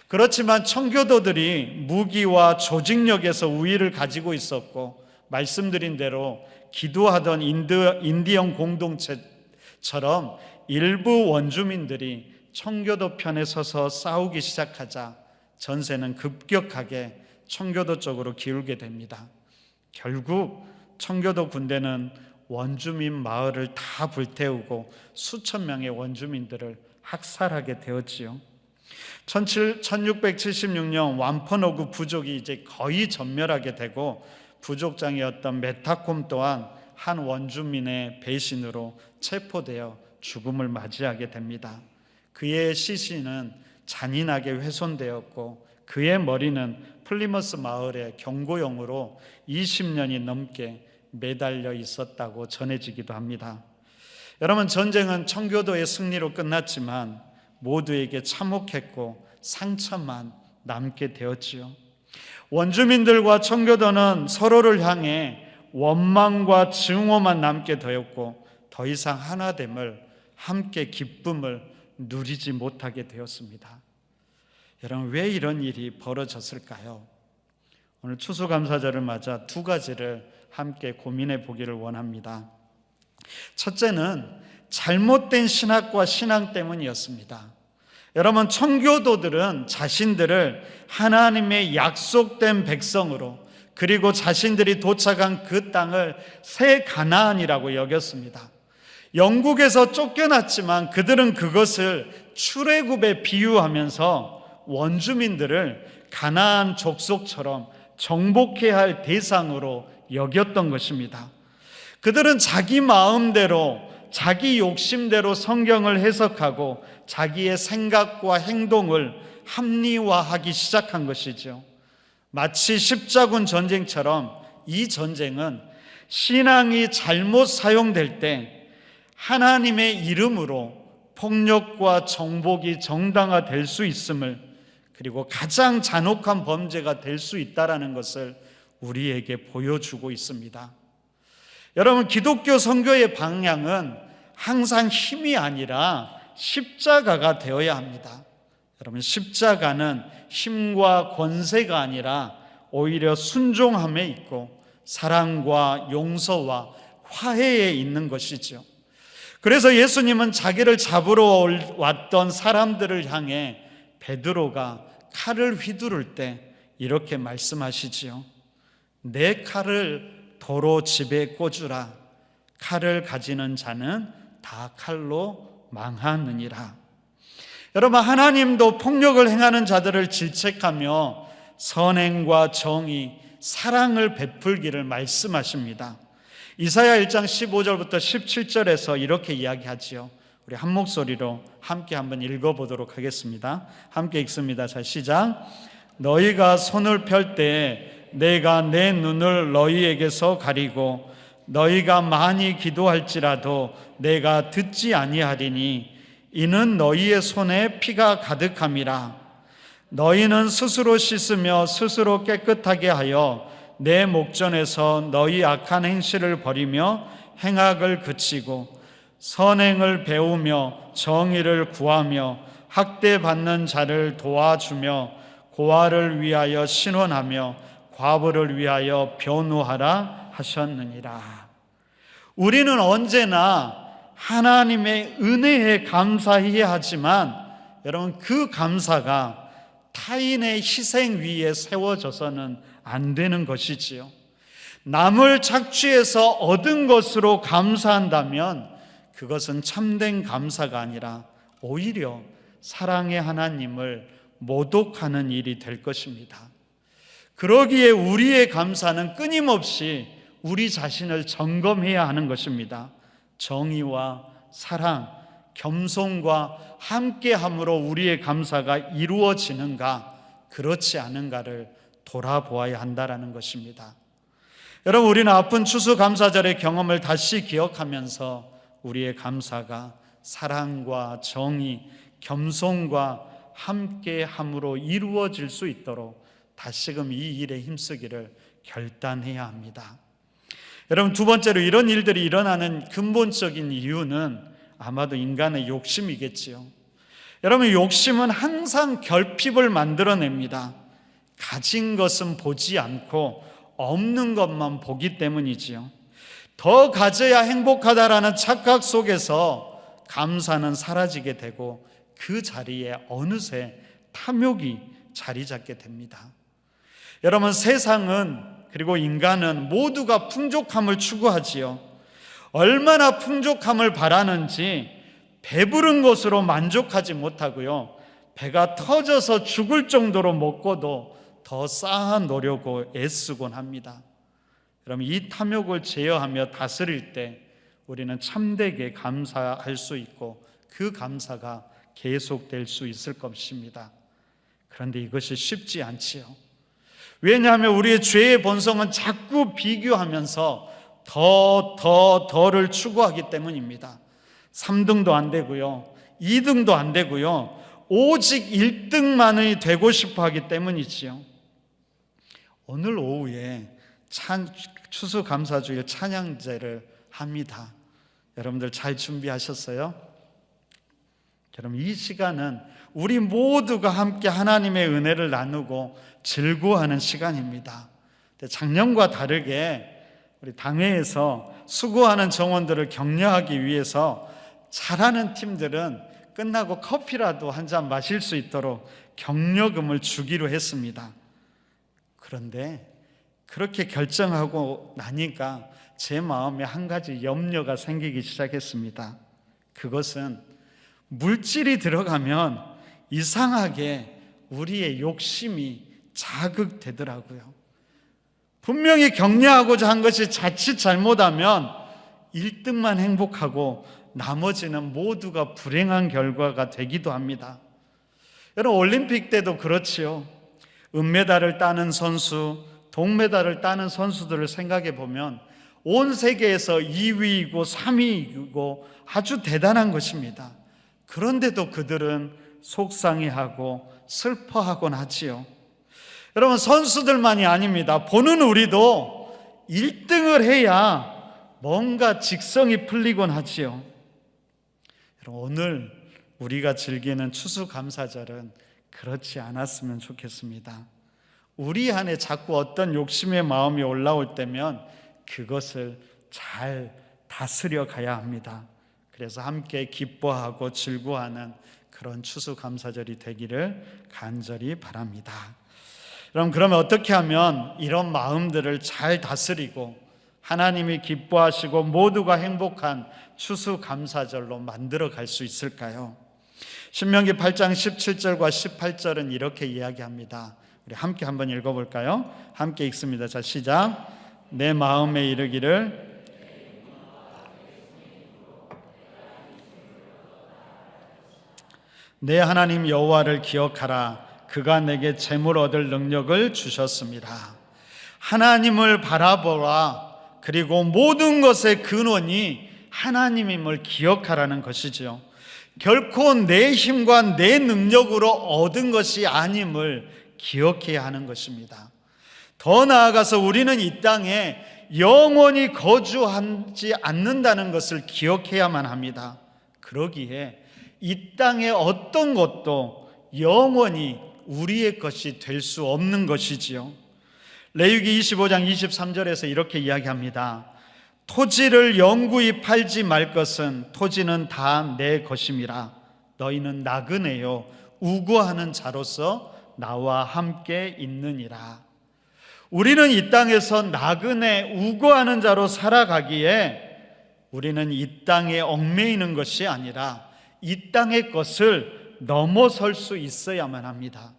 그렇지만 청교도들이 무기와 조직력에서 우위를 가지고 있었고, 말씀드린 대로 기도하던 인디언 공동체처럼 일부 원주민들이 청교도 편에 서서 싸우기 시작하자 전세는 급격하게 청교도 쪽으로 기울게 됩니다. 결국 청교도 군대는 원주민 마을을 다 불태우고 수천 명의 원주민들을 학살하게 되었지요. 1676년 완퍼노구 부족이 이제 거의 전멸하게 되고, 부족장이었던 메타콤 또한 한 원주민의 배신으로 체포되어 죽음을 맞이하게 됩니다. 그의 시신은 잔인하게 훼손되었고 그의 머리는 플리머스 마을의 경고용으로 20년이 넘게 매달려 있었다고 전해지기도 합니다. 여러분, 전쟁은 청교도의 승리로 끝났지만 모두에게 참혹했고 상처만 남게 되었지요. 원주민들과 청교도는 서로를 향해 원망과 증오만 남게 되었고 더 이상 하나됨을, 함께 기쁨을 누리지 못하게 되었습니다. 여러분, 왜 이런 일이 벌어졌을까요? 오늘 추수감사절을 맞아 두 가지를 함께 고민해 보기를 원합니다. 첫째는 잘못된 신학과 신앙 때문이었습니다. 여러분, 청교도들은 자신들을 하나님의 약속된 백성으로, 그리고 자신들이 도착한 그 땅을 새 가나안이라고 여겼습니다. 영국에서 쫓겨났지만 그들은 그것을 출애굽에 비유하면서 원주민들을 가나안 족속처럼 정복해야 할 대상으로 여겼던 것입니다. 그들은 자기 마음대로, 자기 욕심대로 성경을 해석하고 자기의 생각과 행동을 합리화하기 시작한 것이죠. 마치 십자군 전쟁처럼 이 전쟁은 신앙이 잘못 사용될 때 하나님의 이름으로 폭력과 정복이 정당화될 수 있음을, 그리고 가장 잔혹한 범죄가 될 수 있다는 것을 우리에게 보여주고 있습니다. 여러분, 기독교 선교의 방향은 항상 힘이 아니라 십자가가 되어야 합니다. 여러분, 십자가는 힘과 권세가 아니라 오히려 순종함에 있고 사랑과 용서와 화해에 있는 것이죠. 그래서 예수님은 자기를 잡으러 왔던 사람들을 향해 베드로가 칼을 휘두를 때 이렇게 말씀하시지요. 내 칼을 도로 집에 꽂으라. 칼을 가지는 자는 다 칼로 망하느니라. 여러분, 하나님도 폭력을 행하는 자들을 질책하며 선행과 정의, 사랑을 베풀기를 말씀하십니다. 이사야 1장 15절부터 17절에서 이렇게 이야기하지요. 우리 한 목소리로 함께 한번 읽어보도록 하겠습니다. 함께 읽습니다. 자, 시작. 너희가 손을 펼 때 내가 내 눈을 너희에게서 가리고 너희가 많이 기도할지라도 내가 듣지 아니하리니 이는 너희의 손에 피가 가득함이라. 너희는 스스로 씻으며 스스로 깨끗하게 하여 내 목전에서 너희 악한 행실을 버리며 행악을 그치고 선행을 배우며 정의를 구하며 학대받는 자를 도와주며 고아를 위하여 신원하며 과부를 위하여 변호하라 하셨느니라. 우리는 언제나 하나님의 은혜에 감사해야 하지만 여러분, 그 감사가 타인의 희생 위에 세워져서는 안 되는 것이지요. 남을 착취해서 얻은 것으로 감사한다면 그것은 참된 감사가 아니라 오히려 사랑의 하나님을 모독하는 일이 될 것입니다. 그러기에 우리의 감사는 끊임없이 우리 자신을 점검해야 하는 것입니다. 정의와 사랑, 겸손과 함께함으로 우리의 감사가 이루어지는가, 그렇지 않은가를 돌아보아야 한다는 것입니다. 여러분, 우리는 아픈 추수감사절의 경험을 다시 기억하면서 우리의 감사가 사랑과 정의, 겸손과 함께함으로 이루어질 수 있도록 다시금 이 일에 힘쓰기를 결단해야 합니다. 여러분, 두 번째로 이런 일들이 일어나는 근본적인 이유는 아마도 인간의 욕심이겠지요. 여러분, 욕심은 항상 결핍을 만들어냅니다. 가진 것은 보지 않고 없는 것만 보기 때문이지요. 더 가져야 행복하다라는 착각 속에서 감사는 사라지게 되고 그 자리에 어느새 탐욕이 자리 잡게 됩니다. 여러분, 세상은, 그리고 인간은 모두가 풍족함을 추구하지요. 얼마나 풍족함을 바라는지 배부른 것으로 만족하지 못하고요, 배가 터져서 죽을 정도로 먹고도 더 쌓아 놓으려고 애쓰곤 합니다. 여러분, 이 탐욕을 제어하며 다스릴 때 우리는 참되게 감사할 수 있고 그 감사가 계속될 수 있을 것입니다. 그런데 이것이 쉽지 않지요. 왜냐하면 우리의 죄의 본성은 자꾸 비교하면서 더를 추구하기 때문입니다. 3등도 안 되고요, 2등도 안 되고요, 오직 1등만이 되고 싶어 하기 때문이지요. 오늘 오후에 추수감사주일 찬양제를 합니다. 여러분들 잘 준비하셨어요? 여러분, 이 시간은 우리 모두가 함께 하나님의 은혜를 나누고 즐거워하는 시간입니다. 작년과 다르게 우리 당회에서 수고하는 정원들을 격려하기 위해서 잘하는 팀들은 끝나고 커피라도 한 잔 마실 수 있도록 격려금을 주기로 했습니다. 그런데 그렇게 결정하고 나니까 제 마음에 한 가지 염려가 생기기 시작했습니다. 그것은 물질이 들어가면 이상하게 우리의 욕심이 자극되더라고요. 분명히 격려하고자 한 것이 자칫 잘못하면 1등만 행복하고 나머지는 모두가 불행한 결과가 되기도 합니다. 여러분, 올림픽 때도 그렇지요. 은메달을 따는 선수, 동메달을 따는 선수들을 생각해 보면 온 세계에서 2위이고 3위이고 아주 대단한 것입니다. 그런데도 그들은 속상해하고 슬퍼하곤 하지요. 여러분, 선수들만이 아닙니다. 보는 우리도 1등을 해야 뭔가 직성이 풀리곤 하지요. 여러분, 오늘 우리가 즐기는 추수감사절은 그렇지 않았으면 좋겠습니다. 우리 안에 자꾸 어떤 욕심의 마음이 올라올 때면 그것을 잘 다스려 가야 합니다. 그래서 함께 기뻐하고 즐거워하는 그런 추수감사절이 되기를 간절히 바랍니다. 그러면 어떻게 하면 이런 마음들을 잘 다스리고 하나님이 기뻐하시고 모두가 행복한 추수감사절로 만들어 갈 수 있을까요? 신명기 8장 17절과 18절은 이렇게 이야기합니다. 우리 함께 한번 읽어볼까요? 함께 읽습니다. 자, 시작. 내 마음에 이르기를 내 하나님 여호와를 기억하라. 그가 내게 재물 얻을 능력을 주셨습니다. 하나님을 바라보라. 그리고 모든 것의 근원이 하나님임을 기억하라는 것이지요. 결코 내 힘과 내 능력으로 얻은 것이 아님을 기억해야 하는 것입니다. 더 나아가서 우리는 이 땅에 영원히 거주하지 않는다는 것을 기억해야만 합니다. 그러기에 이 땅의 어떤 것도 영원히 우리의 것이 될 수 없는 것이지요. 레위기 25장 23절에서 이렇게 이야기합니다. 토지를 영구히 팔지 말 것은 토지는 다 내 것임이라. 너희는 나그네요 우고하는 자로서 나와 함께 있느니라. 우리는 이 땅에서 나그네 우고하는 자로 살아가기에 우리는 이 땅에 얽매이는 것이 아니라 이 땅의 것을 넘어설 수 있어야만 합니다.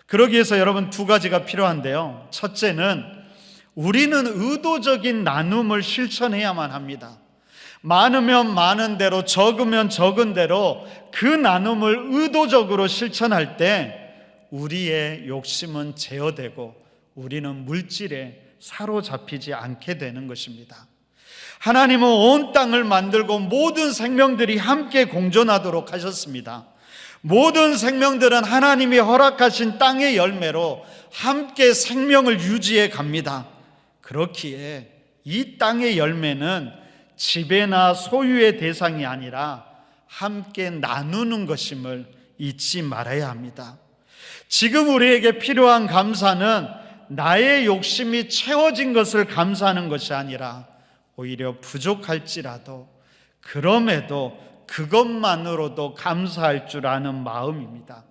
그러기 위해서 여러분 두 가지가 필요한데요. 첫째는 우리는 의도적인 나눔을 실천해야만 합니다. 많으면 많은 대로, 적으면 적은 대로 그 나눔을 의도적으로 실천할 때 우리의 욕심은 제어되고 우리는 물질에 사로잡히지 않게 되는 것입니다. 하나님은 온 땅을 만들고 모든 생명들이 함께 공존하도록 하셨습니다. 모든 생명들은 하나님이 허락하신 땅의 열매로 함께 생명을 유지해 갑니다. 그렇기에 이 땅의 열매는 지배나 소유의 대상이 아니라 함께 나누는 것임을 잊지 말아야 합니다. 지금 우리에게 필요한 감사는 나의 욕심이 채워진 것을 감사하는 것이 아니라 오히려 부족할지라도 그럼에도 그것만으로도 감사할 줄 아는 마음입니다.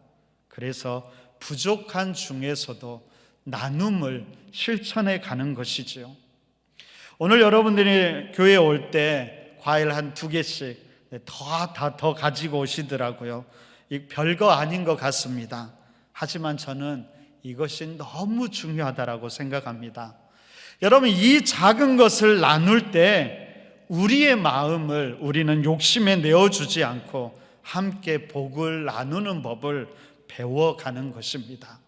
그래서 부족한 중에서도 나눔을 실천해 가는 것이지요. 오늘 여러분들이 교회에 올 때 과일 한 2개씩 더 가지고 오시더라고요. 별거 아닌 것 같습니다. 하지만 저는 이것이 너무 중요하다고 생각합니다. 여러분, 이 작은 것을 나눌 때 우리의 마음을 우리는 욕심에 내어주지 않고 함께 복을 나누는 법을 배워가는 것입니다.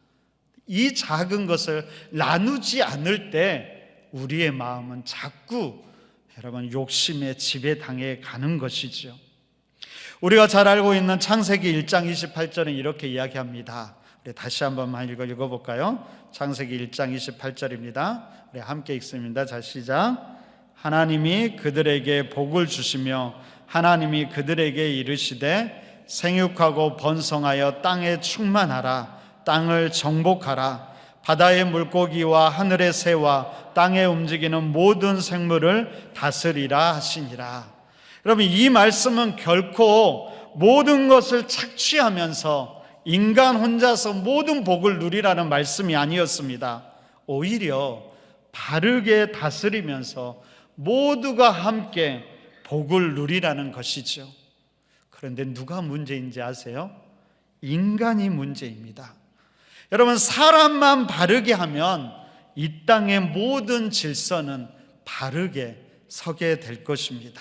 이 작은 것을 나누지 않을 때 우리의 마음은 자꾸 여러분 욕심에 지배당해 가는 것이죠. 우리가 잘 알고 있는 창세기 1장 28절은 이렇게 이야기합니다. 우리 다시 한번만 읽어볼까요? 창세기 1장 28절입니다. 우리 함께 읽습니다. 자, 시작. 하나님이 그들에게 복을 주시며 하나님이 그들에게 이르시되 생육하고 번성하여 땅에 충만하라. 땅을 정복하라. 바다의 물고기와 하늘의 새와 땅에 움직이는 모든 생물을 다스리라 하시니라. 여러분, 이 말씀은 결코 모든 것을 착취하면서 인간 혼자서 모든 복을 누리라는 말씀이 아니었습니다. 오히려 바르게 다스리면서 모두가 함께 복을 누리라는 것이죠. 그런데 누가 문제인지 아세요? 인간이 문제입니다. 여러분, 사람만 바르게 하면 이 땅의 모든 질서는 바르게 서게 될 것입니다.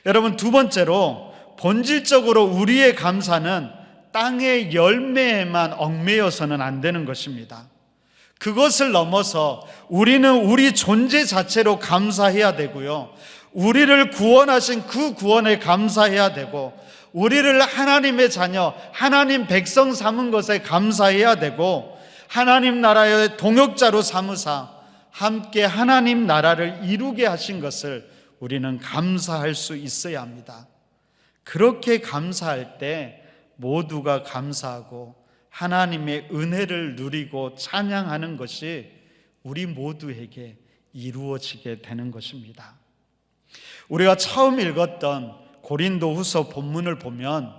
여러분, 두 번째로 본질적으로 우리의 감사는 땅의 열매에만 얽매여서는 안 되는 것입니다. 그것을 넘어서 우리는 우리 존재 자체로 감사해야 되고요, 우리를 구원하신 그 구원에 감사해야 되고, 우리를 하나님의 자녀, 하나님 백성 삼은 것에 감사해야 되고, 하나님 나라의 동역자로 삼으사 함께 하나님 나라를 이루게 하신 것을 우리는 감사할 수 있어야 합니다. 그렇게 감사할 때 모두가 감사하고 하나님의 은혜를 누리고 찬양하는 것이 우리 모두에게 이루어지게 되는 것입니다. 우리가 처음 읽었던 고린도후서 본문을 보면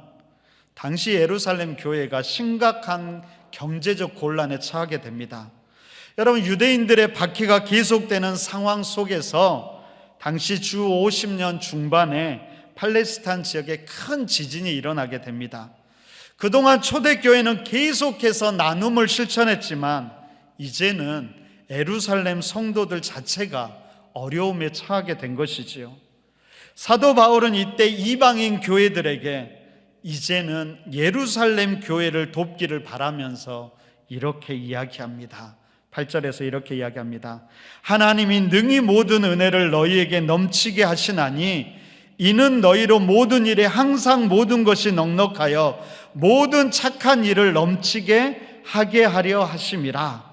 당시 예루살렘 교회가 심각한 경제적 곤란에 처하게 됩니다. 여러분, 유대인들의 박해가 계속되는 상황 속에서 당시 주 50년 중반에 팔레스타인 지역에 큰 지진이 일어나게 됩니다. 그동안 초대교회는 계속해서 나눔을 실천했지만 이제는 예루살렘 성도들 자체가 어려움에 처하게 된 것이지요. 사도 바울은 이때 이방인 교회들에게 이제는 예루살렘 교회를 돕기를 바라면서 이렇게 이야기합니다. 8절에서 이렇게 이야기합니다. 하나님이 능히 모든 은혜를 너희에게 넘치게 하시나니 이는 너희로 모든 일에 항상 모든 것이 넉넉하여 모든 착한 일을 넘치게 하게 하려 하심이라.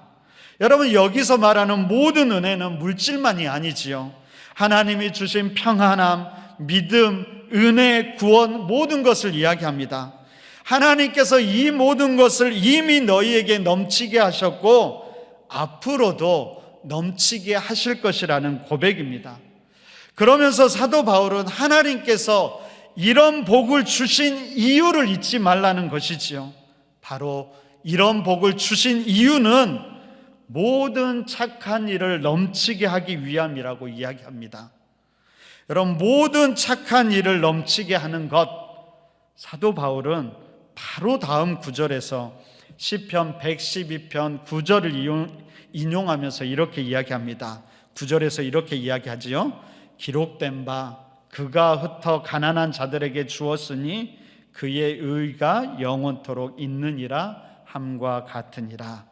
여러분, 여기서 말하는 모든 은혜는 물질만이 아니지요. 하나님이 주신 평안함, 믿음, 은혜, 구원, 모든 것을 이야기합니다. 하나님께서 이 모든 것을 이미 너희에게 넘치게 하셨고 앞으로도 넘치게 하실 것이라는 고백입니다. 그러면서 사도 바울은 하나님께서 이런 복을 주신 이유를 잊지 말라는 것이지요. 바로 이런 복을 주신 이유는 모든 착한 일을 넘치게 하기 위함이라고 이야기합니다. 여러분, 모든 착한 일을 넘치게 하는 것, 사도 바울은 바로 다음 구절에서 시편 112편 9절을 인용하면서 이렇게 이야기합니다. 9절에서 이렇게 이야기하지요. 기록된 바 그가 흩어 가난한 자들에게 주었으니 그의 의가 영원토록 있느니라 함과 같으니라.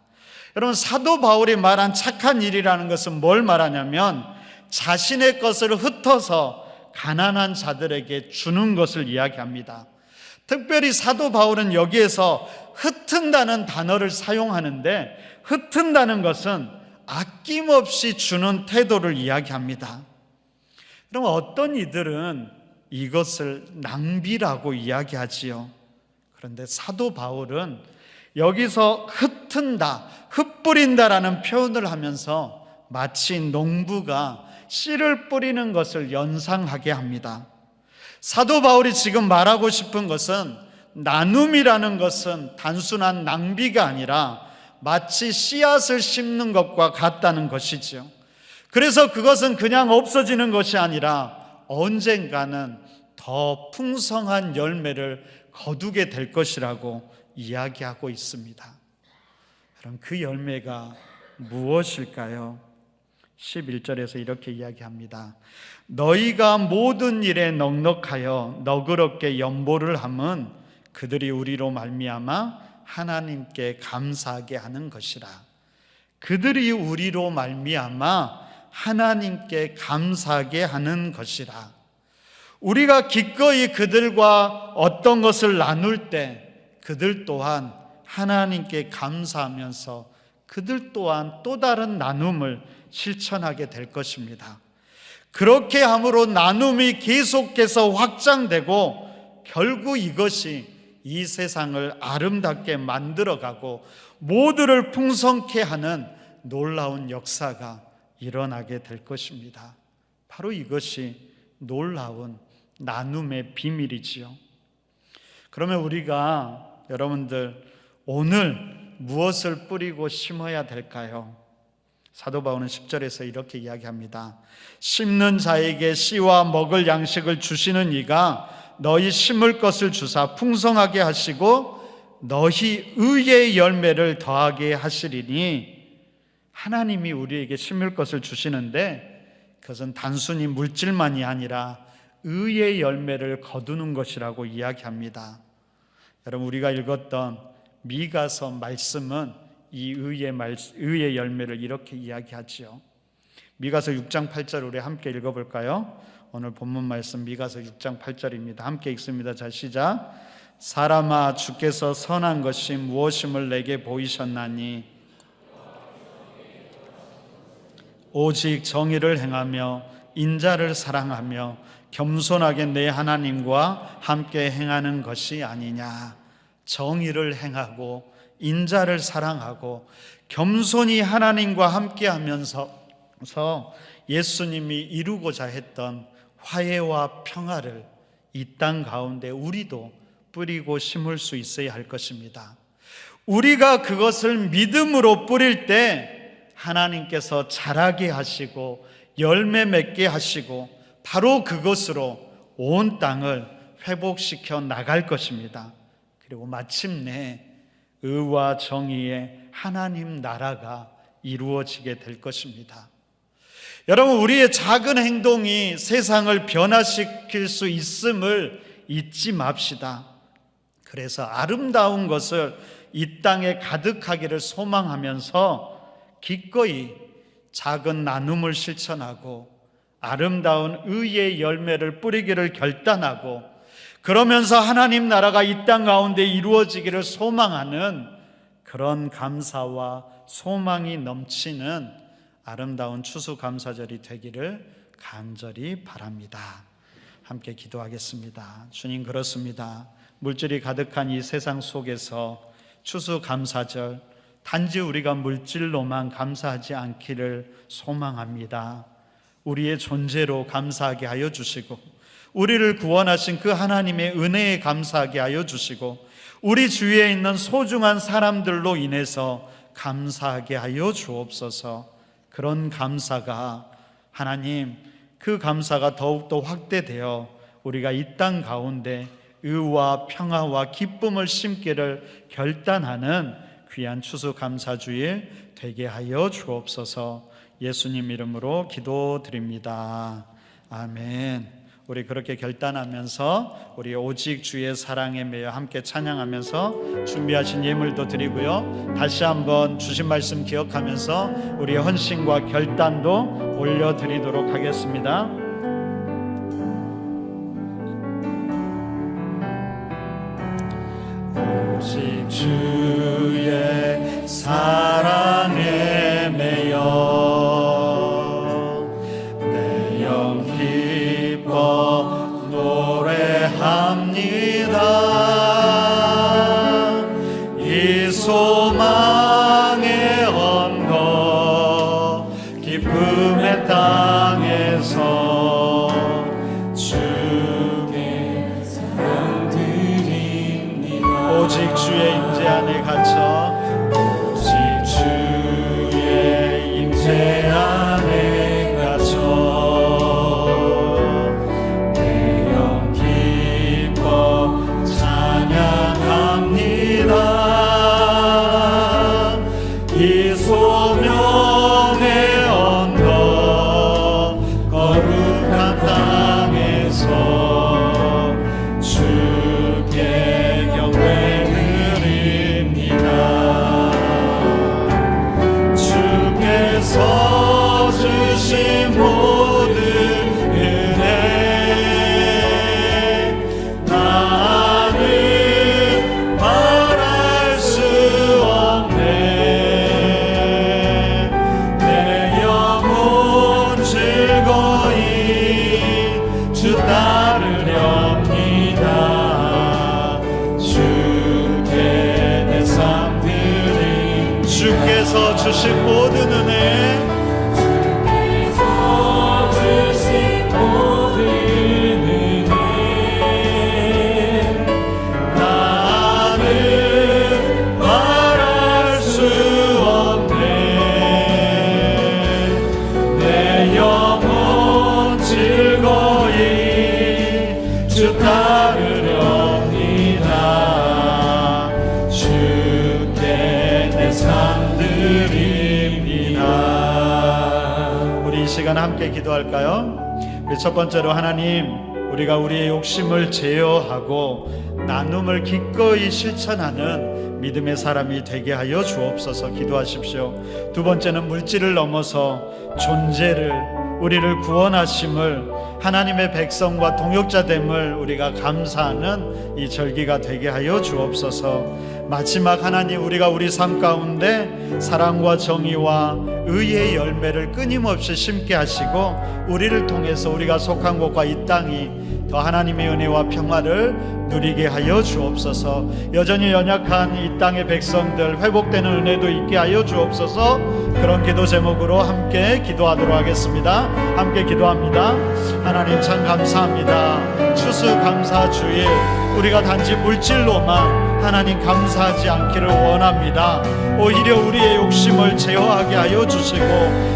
여러분, 사도 바울이 말한 착한 일이라는 것은 뭘 말하냐면 자신의 것을 흩어서 가난한 자들에게 주는 것을 이야기합니다. 특별히 사도 바울은 여기에서 흩은다는 단어를 사용하는데, 흩은다는 것은 아낌없이 주는 태도를 이야기합니다. 그럼 어떤 이들은 이것을 낭비라고 이야기하지요. 그런데 사도 바울은 여기서 흩은다, 흩뿌린다라는 표현을 하면서 마치 농부가 씨를 뿌리는 것을 연상하게 합니다. 사도 바울이 지금 말하고 싶은 것은 나눔이라는 것은 단순한 낭비가 아니라 마치 씨앗을 심는 것과 같다는 것이죠. 그래서 그것은 그냥 없어지는 것이 아니라 언젠가는 더 풍성한 열매를 거두게 될 것이라고 이야기하고 있습니다. 그럼 그 열매가 무엇일까요? 11절에서 이렇게 이야기합니다. 너희가 모든 일에 넉넉하여 너그럽게 연보를 함은 그들이 우리로 말미암아 하나님께 감사하게 하는 것이라. 그들이 우리로 말미암아 하나님께 감사하게 하는 것이라. 우리가 기꺼이 그들과 어떤 것을 나눌 때 그들 또한 하나님께 감사하면서 그들 또한 또 다른 나눔을 실천하게 될 것입니다. 그렇게 함으로 나눔이 계속해서 확장되고 결국 이것이 이 세상을 아름답게 만들어가고 모두를 풍성케 하는 놀라운 역사가 일어나게 될 것입니다. 바로 이것이 놀라운 나눔의 비밀이지요. 그러면 우리가 여러분들 오늘 무엇을 뿌리고 심어야 될까요? 사도 바울은 10절에서 이렇게 이야기합니다. 심는 자에게 씨와 먹을 양식을 주시는 이가 너희 심을 것을 주사 풍성하게 하시고 너희 의의 열매를 더하게 하시리니, 하나님이 우리에게 심을 것을 주시는데 그것은 단순히 물질만이 아니라 의의 열매를 거두는 것이라고 이야기합니다. 여러분, 우리가 읽었던 미가서 말씀은 이 의의 열매를 이렇게 이야기하지요. 미가서 6장 8절 우리 함께 읽어볼까요? 오늘 본문 말씀 미가서 6장 8절입니다. 함께 읽습니다. 자, 시작. 사람아, 주께서 선한 것이 무엇임을 내게 보이셨나니 오직 정의를 행하며 인자를 사랑하며 겸손하게 내 하나님과 함께 행하는 것이 아니냐. 정의를 행하고 인자를 사랑하고 겸손히 하나님과 함께 하면서 예수님이 이루고자 했던 화해와 평화를 이 땅 가운데 우리도 뿌리고 심을 수 있어야 할 것입니다. 우리가 그것을 믿음으로 뿌릴 때 하나님께서 자라게 하시고 열매 맺게 하시고 바로 그것으로 온 땅을 회복시켜 나갈 것입니다. 그리고 마침내 의와 정의의 하나님 나라가 이루어지게 될 것입니다. 여러분, 우리의 작은 행동이 세상을 변화시킬 수 있음을 잊지 맙시다. 그래서 아름다운 것을 이 땅에 가득하기를 소망하면서 기꺼이 작은 나눔을 실천하고 아름다운 의의 열매를 뿌리기를 결단하고, 그러면서 하나님 나라가 이 땅 가운데 이루어지기를 소망하는 그런 감사와 소망이 넘치는 아름다운 추수감사절이 되기를 간절히 바랍니다. 함께 기도하겠습니다. 주님, 그렇습니다. 물질이 가득한 이 세상 속에서 추수감사절, 단지 우리가 물질로만 감사하지 않기를 소망합니다. 우리의 존재로 감사하게 하여 주시고, 우리를 구원하신 그 하나님의 은혜에 감사하게 하여 주시고, 우리 주위에 있는 소중한 사람들로 인해서 감사하게 하여 주옵소서. 그런 감사가, 하나님, 그 감사가 더욱더 확대되어 우리가 이 땅 가운데 의와 평화와 기쁨을 심기를 결단하는 귀한 추수감사주일 되게 하여 주옵소서. 예수님 이름으로 기도드립니다. 아멘. 우리 그렇게 결단하면서 우리 오직 주의 사랑에 매여 함께 찬양하면서 준비하신 예물도 드리고요, 다시 한번 주신 말씀 기억하면서 우리의 헌신과 결단도 올려드리도록 하겠습니다. 오직 주의 사랑에 매여 내 영 기뻐 노래합니다. 이 소망의 언거 기쁨의 땅에서 주께 사랑 드립니다. 오직 주의 임재 안에 갇혀 오직 주의 임재 안에 갇혀 내 영 기뻐 찬양합니다. 이 소명의 언덕 거룩한 땅에서 주께 경배 드립니다. 주께서 주신 모든 은혜 나는 말할 수 없네. 내 영혼 즐거이 주 따르렵니다. 주께 내 삶 드림. 주께서 주신 모든 은혜 나는 말할 수 없네. 시간 함께 기도할까요? 우리 첫 번째로 하나님, 우리가 우리의 욕심을 제어하고 나눔을 기꺼이 실천하는 믿음의 사람이 되게 하여 주옵소서. 기도하십시오. 두 번째는 물질을 넘어서 존재를, 우리를 구원하심을, 하나님의 백성과 동역자됨을 우리가 감사하는 이 절기가 되게 하여 주옵소서. 마지막 하나님, 우리가 우리 삶 가운데 사랑과 정의와 의의 열매를 끊임없이 심게 하시고 우리를 통해서 우리가 속한 곳과 이 땅이 더 하나님의 은혜와 평화를 누리게 하여 주옵소서. 여전히 연약한 이 땅의 백성들 회복되는 은혜도 있게 하여 주옵소서. 그런 기도 제목으로 함께 기도하도록 하겠습니다. 함께 기도합니다. 하나님 참 감사합니다. 추수감사 주일, 우리가 단지 물질로만 하나님 감사하지 않기를 원합니다. 오히려 우리의 욕심을 제어하게 하여 주시고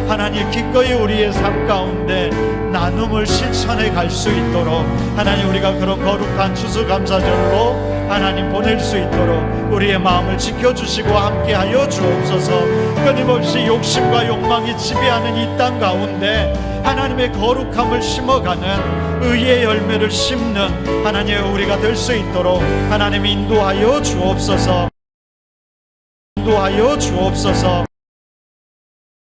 하나님 기꺼이 우리의 삶 가운데 나눔을 실천해 갈 수 있도록 하나님, 우리가 그런 거룩한 추수감사절로 하나님 보낼 수 있도록 우리의 마음을 지켜주시고 함께하여 주옵소서. 끊임없이 욕심과 욕망이 지배하는 이 땅 가운데 하나님의 거룩함을 심어가는 의의 열매를 심는 하나님의 우리가 될 수 있도록 하나님 인도하여 주옵소서. 인도하여 주옵소서.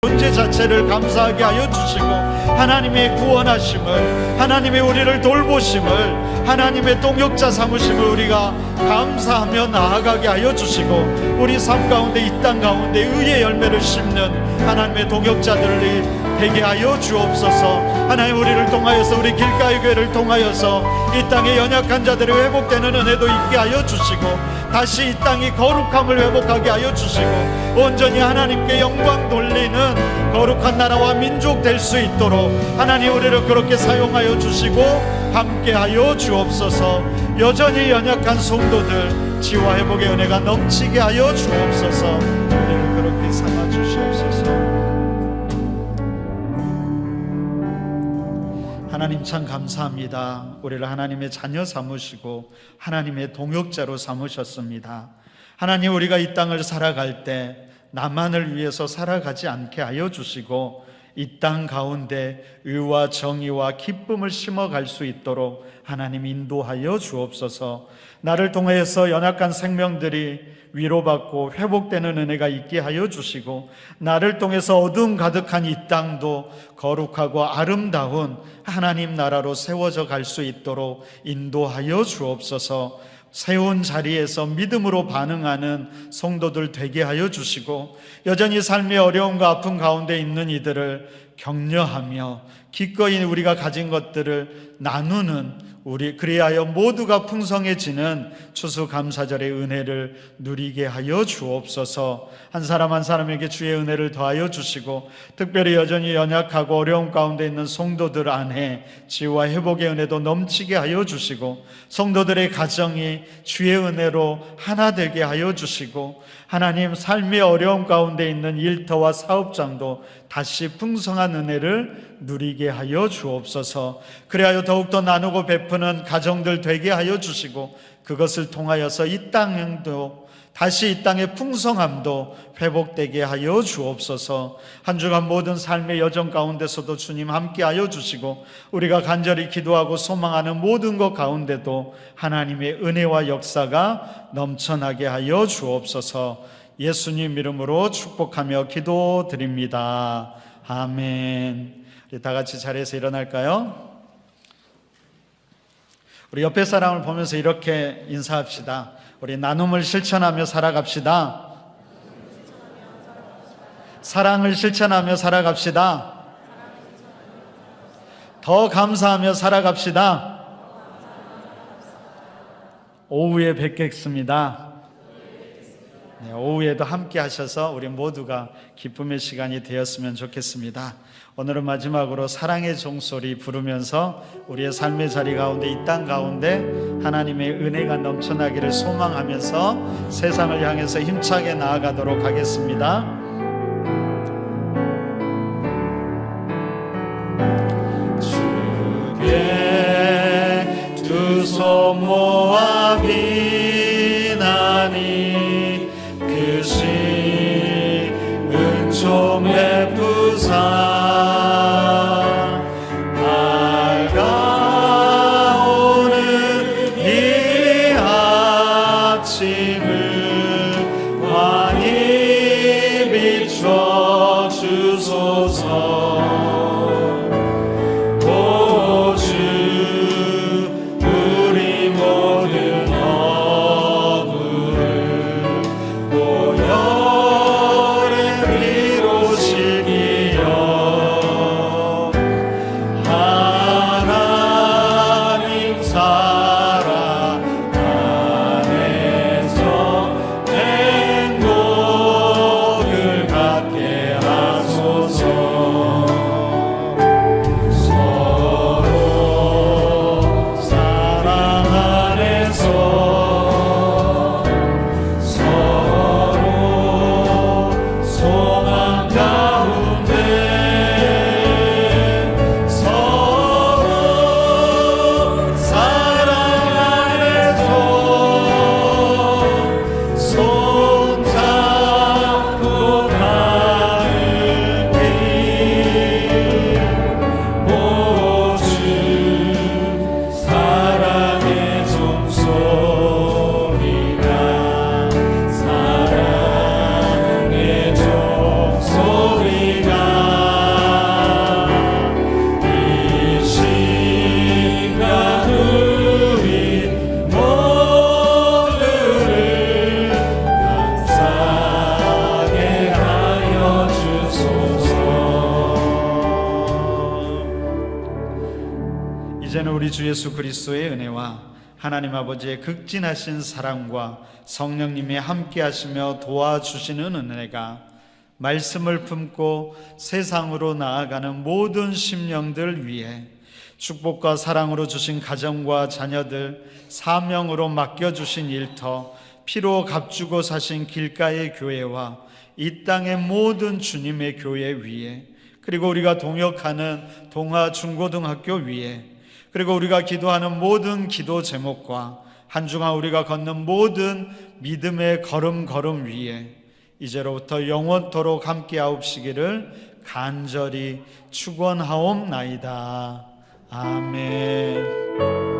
존재 자체를 감사하게 하여 주시고 하나님의 구원하심을, 하나님의 우리를 돌보심을, 하나님의 동역자 삼으심을 우리가 감사하며 나아가게 하여 주시고 우리 삶 가운데 이 땅 가운데 의의 열매를 심는 하나님의 동역자들이 되게 하여 주옵소서. 하나님, 우리를 통하여서, 우리 길가의 교회를 통하여서 이 땅의 연약한 자들이 회복되는 은혜도 있게 하여 주시고 다시 이 땅이 거룩함을 회복하게 하여 주시고 온전히 하나님께 영광 돌리는 거룩한 나라와 민족 될 수 있도록 하나님 우리를 그렇게 사용하여 주시고 함께하여 주옵소서. 여전히 연약한 성도들 치유와 회복의 은혜가 넘치게 하여 주옵소서. 우리를 그렇게 삼아 주시옵소서. 하나님 참 감사합니다. 우리를 하나님의 자녀 삼으시고 하나님의 동역자로 삼으셨습니다. 하나님, 우리가 이 땅을 살아갈 때 나만을 위해서 살아가지 않게 하여 주시고 이 땅 가운데 의와 정의와 기쁨을 심어갈 수 있도록 하나님 인도하여 주옵소서. 나를 통해서 연약한 생명들이 위로받고 회복되는 은혜가 있게 하여 주시고 나를 통해서 어두움 가득한 이 땅도 거룩하고 아름다운 하나님 나라로 세워져 갈 수 있도록 인도하여 주옵소서. 세운 자리에서 믿음으로 반응하는 성도들 되게 하여 주시고 여전히 삶의 어려움과 아픔 가운데 있는 이들을 격려하며 기꺼이 우리가 가진 것들을 나누는 우리, 그리하여 모두가 풍성해지는 추수감사절의 은혜를 누리게 하여 주옵소서. 한 사람 한 사람에게 주의 은혜를 더하여 주시고 특별히 여전히 연약하고 어려움 가운데 있는 성도들 안에 치유와 회복의 은혜도 넘치게 하여 주시고 성도들의 가정이 주의 은혜로 하나 되게 하여 주시고 하나님, 삶의 어려움 가운데 있는 일터와 사업장도 다시 풍성한 은혜를 누리게 하여 주옵소서. 그리하여 더욱더 나누고 베푸는 가정들 되게 하여 주시고 그것을 통하여서 이 땅도 다시 이 땅의 풍성함도 회복되게 하여 주옵소서. 한 주간 모든 삶의 여정 가운데서도 주님 함께 하여 주시고 우리가 간절히 기도하고 소망하는 모든 것 가운데도 하나님의 은혜와 역사가 넘쳐나게 하여 주옵소서. 예수님 이름으로 축복하며 기도드립니다. 아멘. 우리 다 같이 자리에서 일어날까요? 우리 옆에 사람을 보면서 이렇게 인사합시다. 우리 나눔을 실천하며 살아갑시다. 사랑을 실천하며 살아갑시다. 더 감사하며 살아갑시다. 오후에 뵙겠습니다. 네, 오후에도 함께 하셔서 우리 모두가 기쁨의 시간이 되었으면 좋겠습니다. 오늘은 마지막으로 사랑의 종소리 부르면서 우리의 삶의 자리 가운데 이 땅 가운데 하나님의 은혜가 넘쳐나기를 소망하면서 세상을 향해서 힘차게 나아가도록 하겠습니다. 주께 두 손 모아 비나니 그 시 은총 베푸사 이제는 우리 주 예수 그리스도의 은혜와 하나님 아버지의 극진하신 사랑과 성령님이 함께 하시며 도와주시는 은혜가 말씀을 품고 세상으로 나아가는 모든 심령들 위해 축복과 사랑으로 주신 가정과 자녀들, 사명으로 맡겨주신 일터, 피로 값주고 사신 길가의 교회와 이 땅의 모든 주님의 교회 위에, 그리고 우리가 동역하는 동아 중고등학교 위에, 그리고 우리가 기도하는 모든 기도 제목과 한 주간 우리가 걷는 모든 믿음의 걸음 위에 이제로부터 영원토록 함께하옵시기를 간절히 축원하옵나이다. 아멘.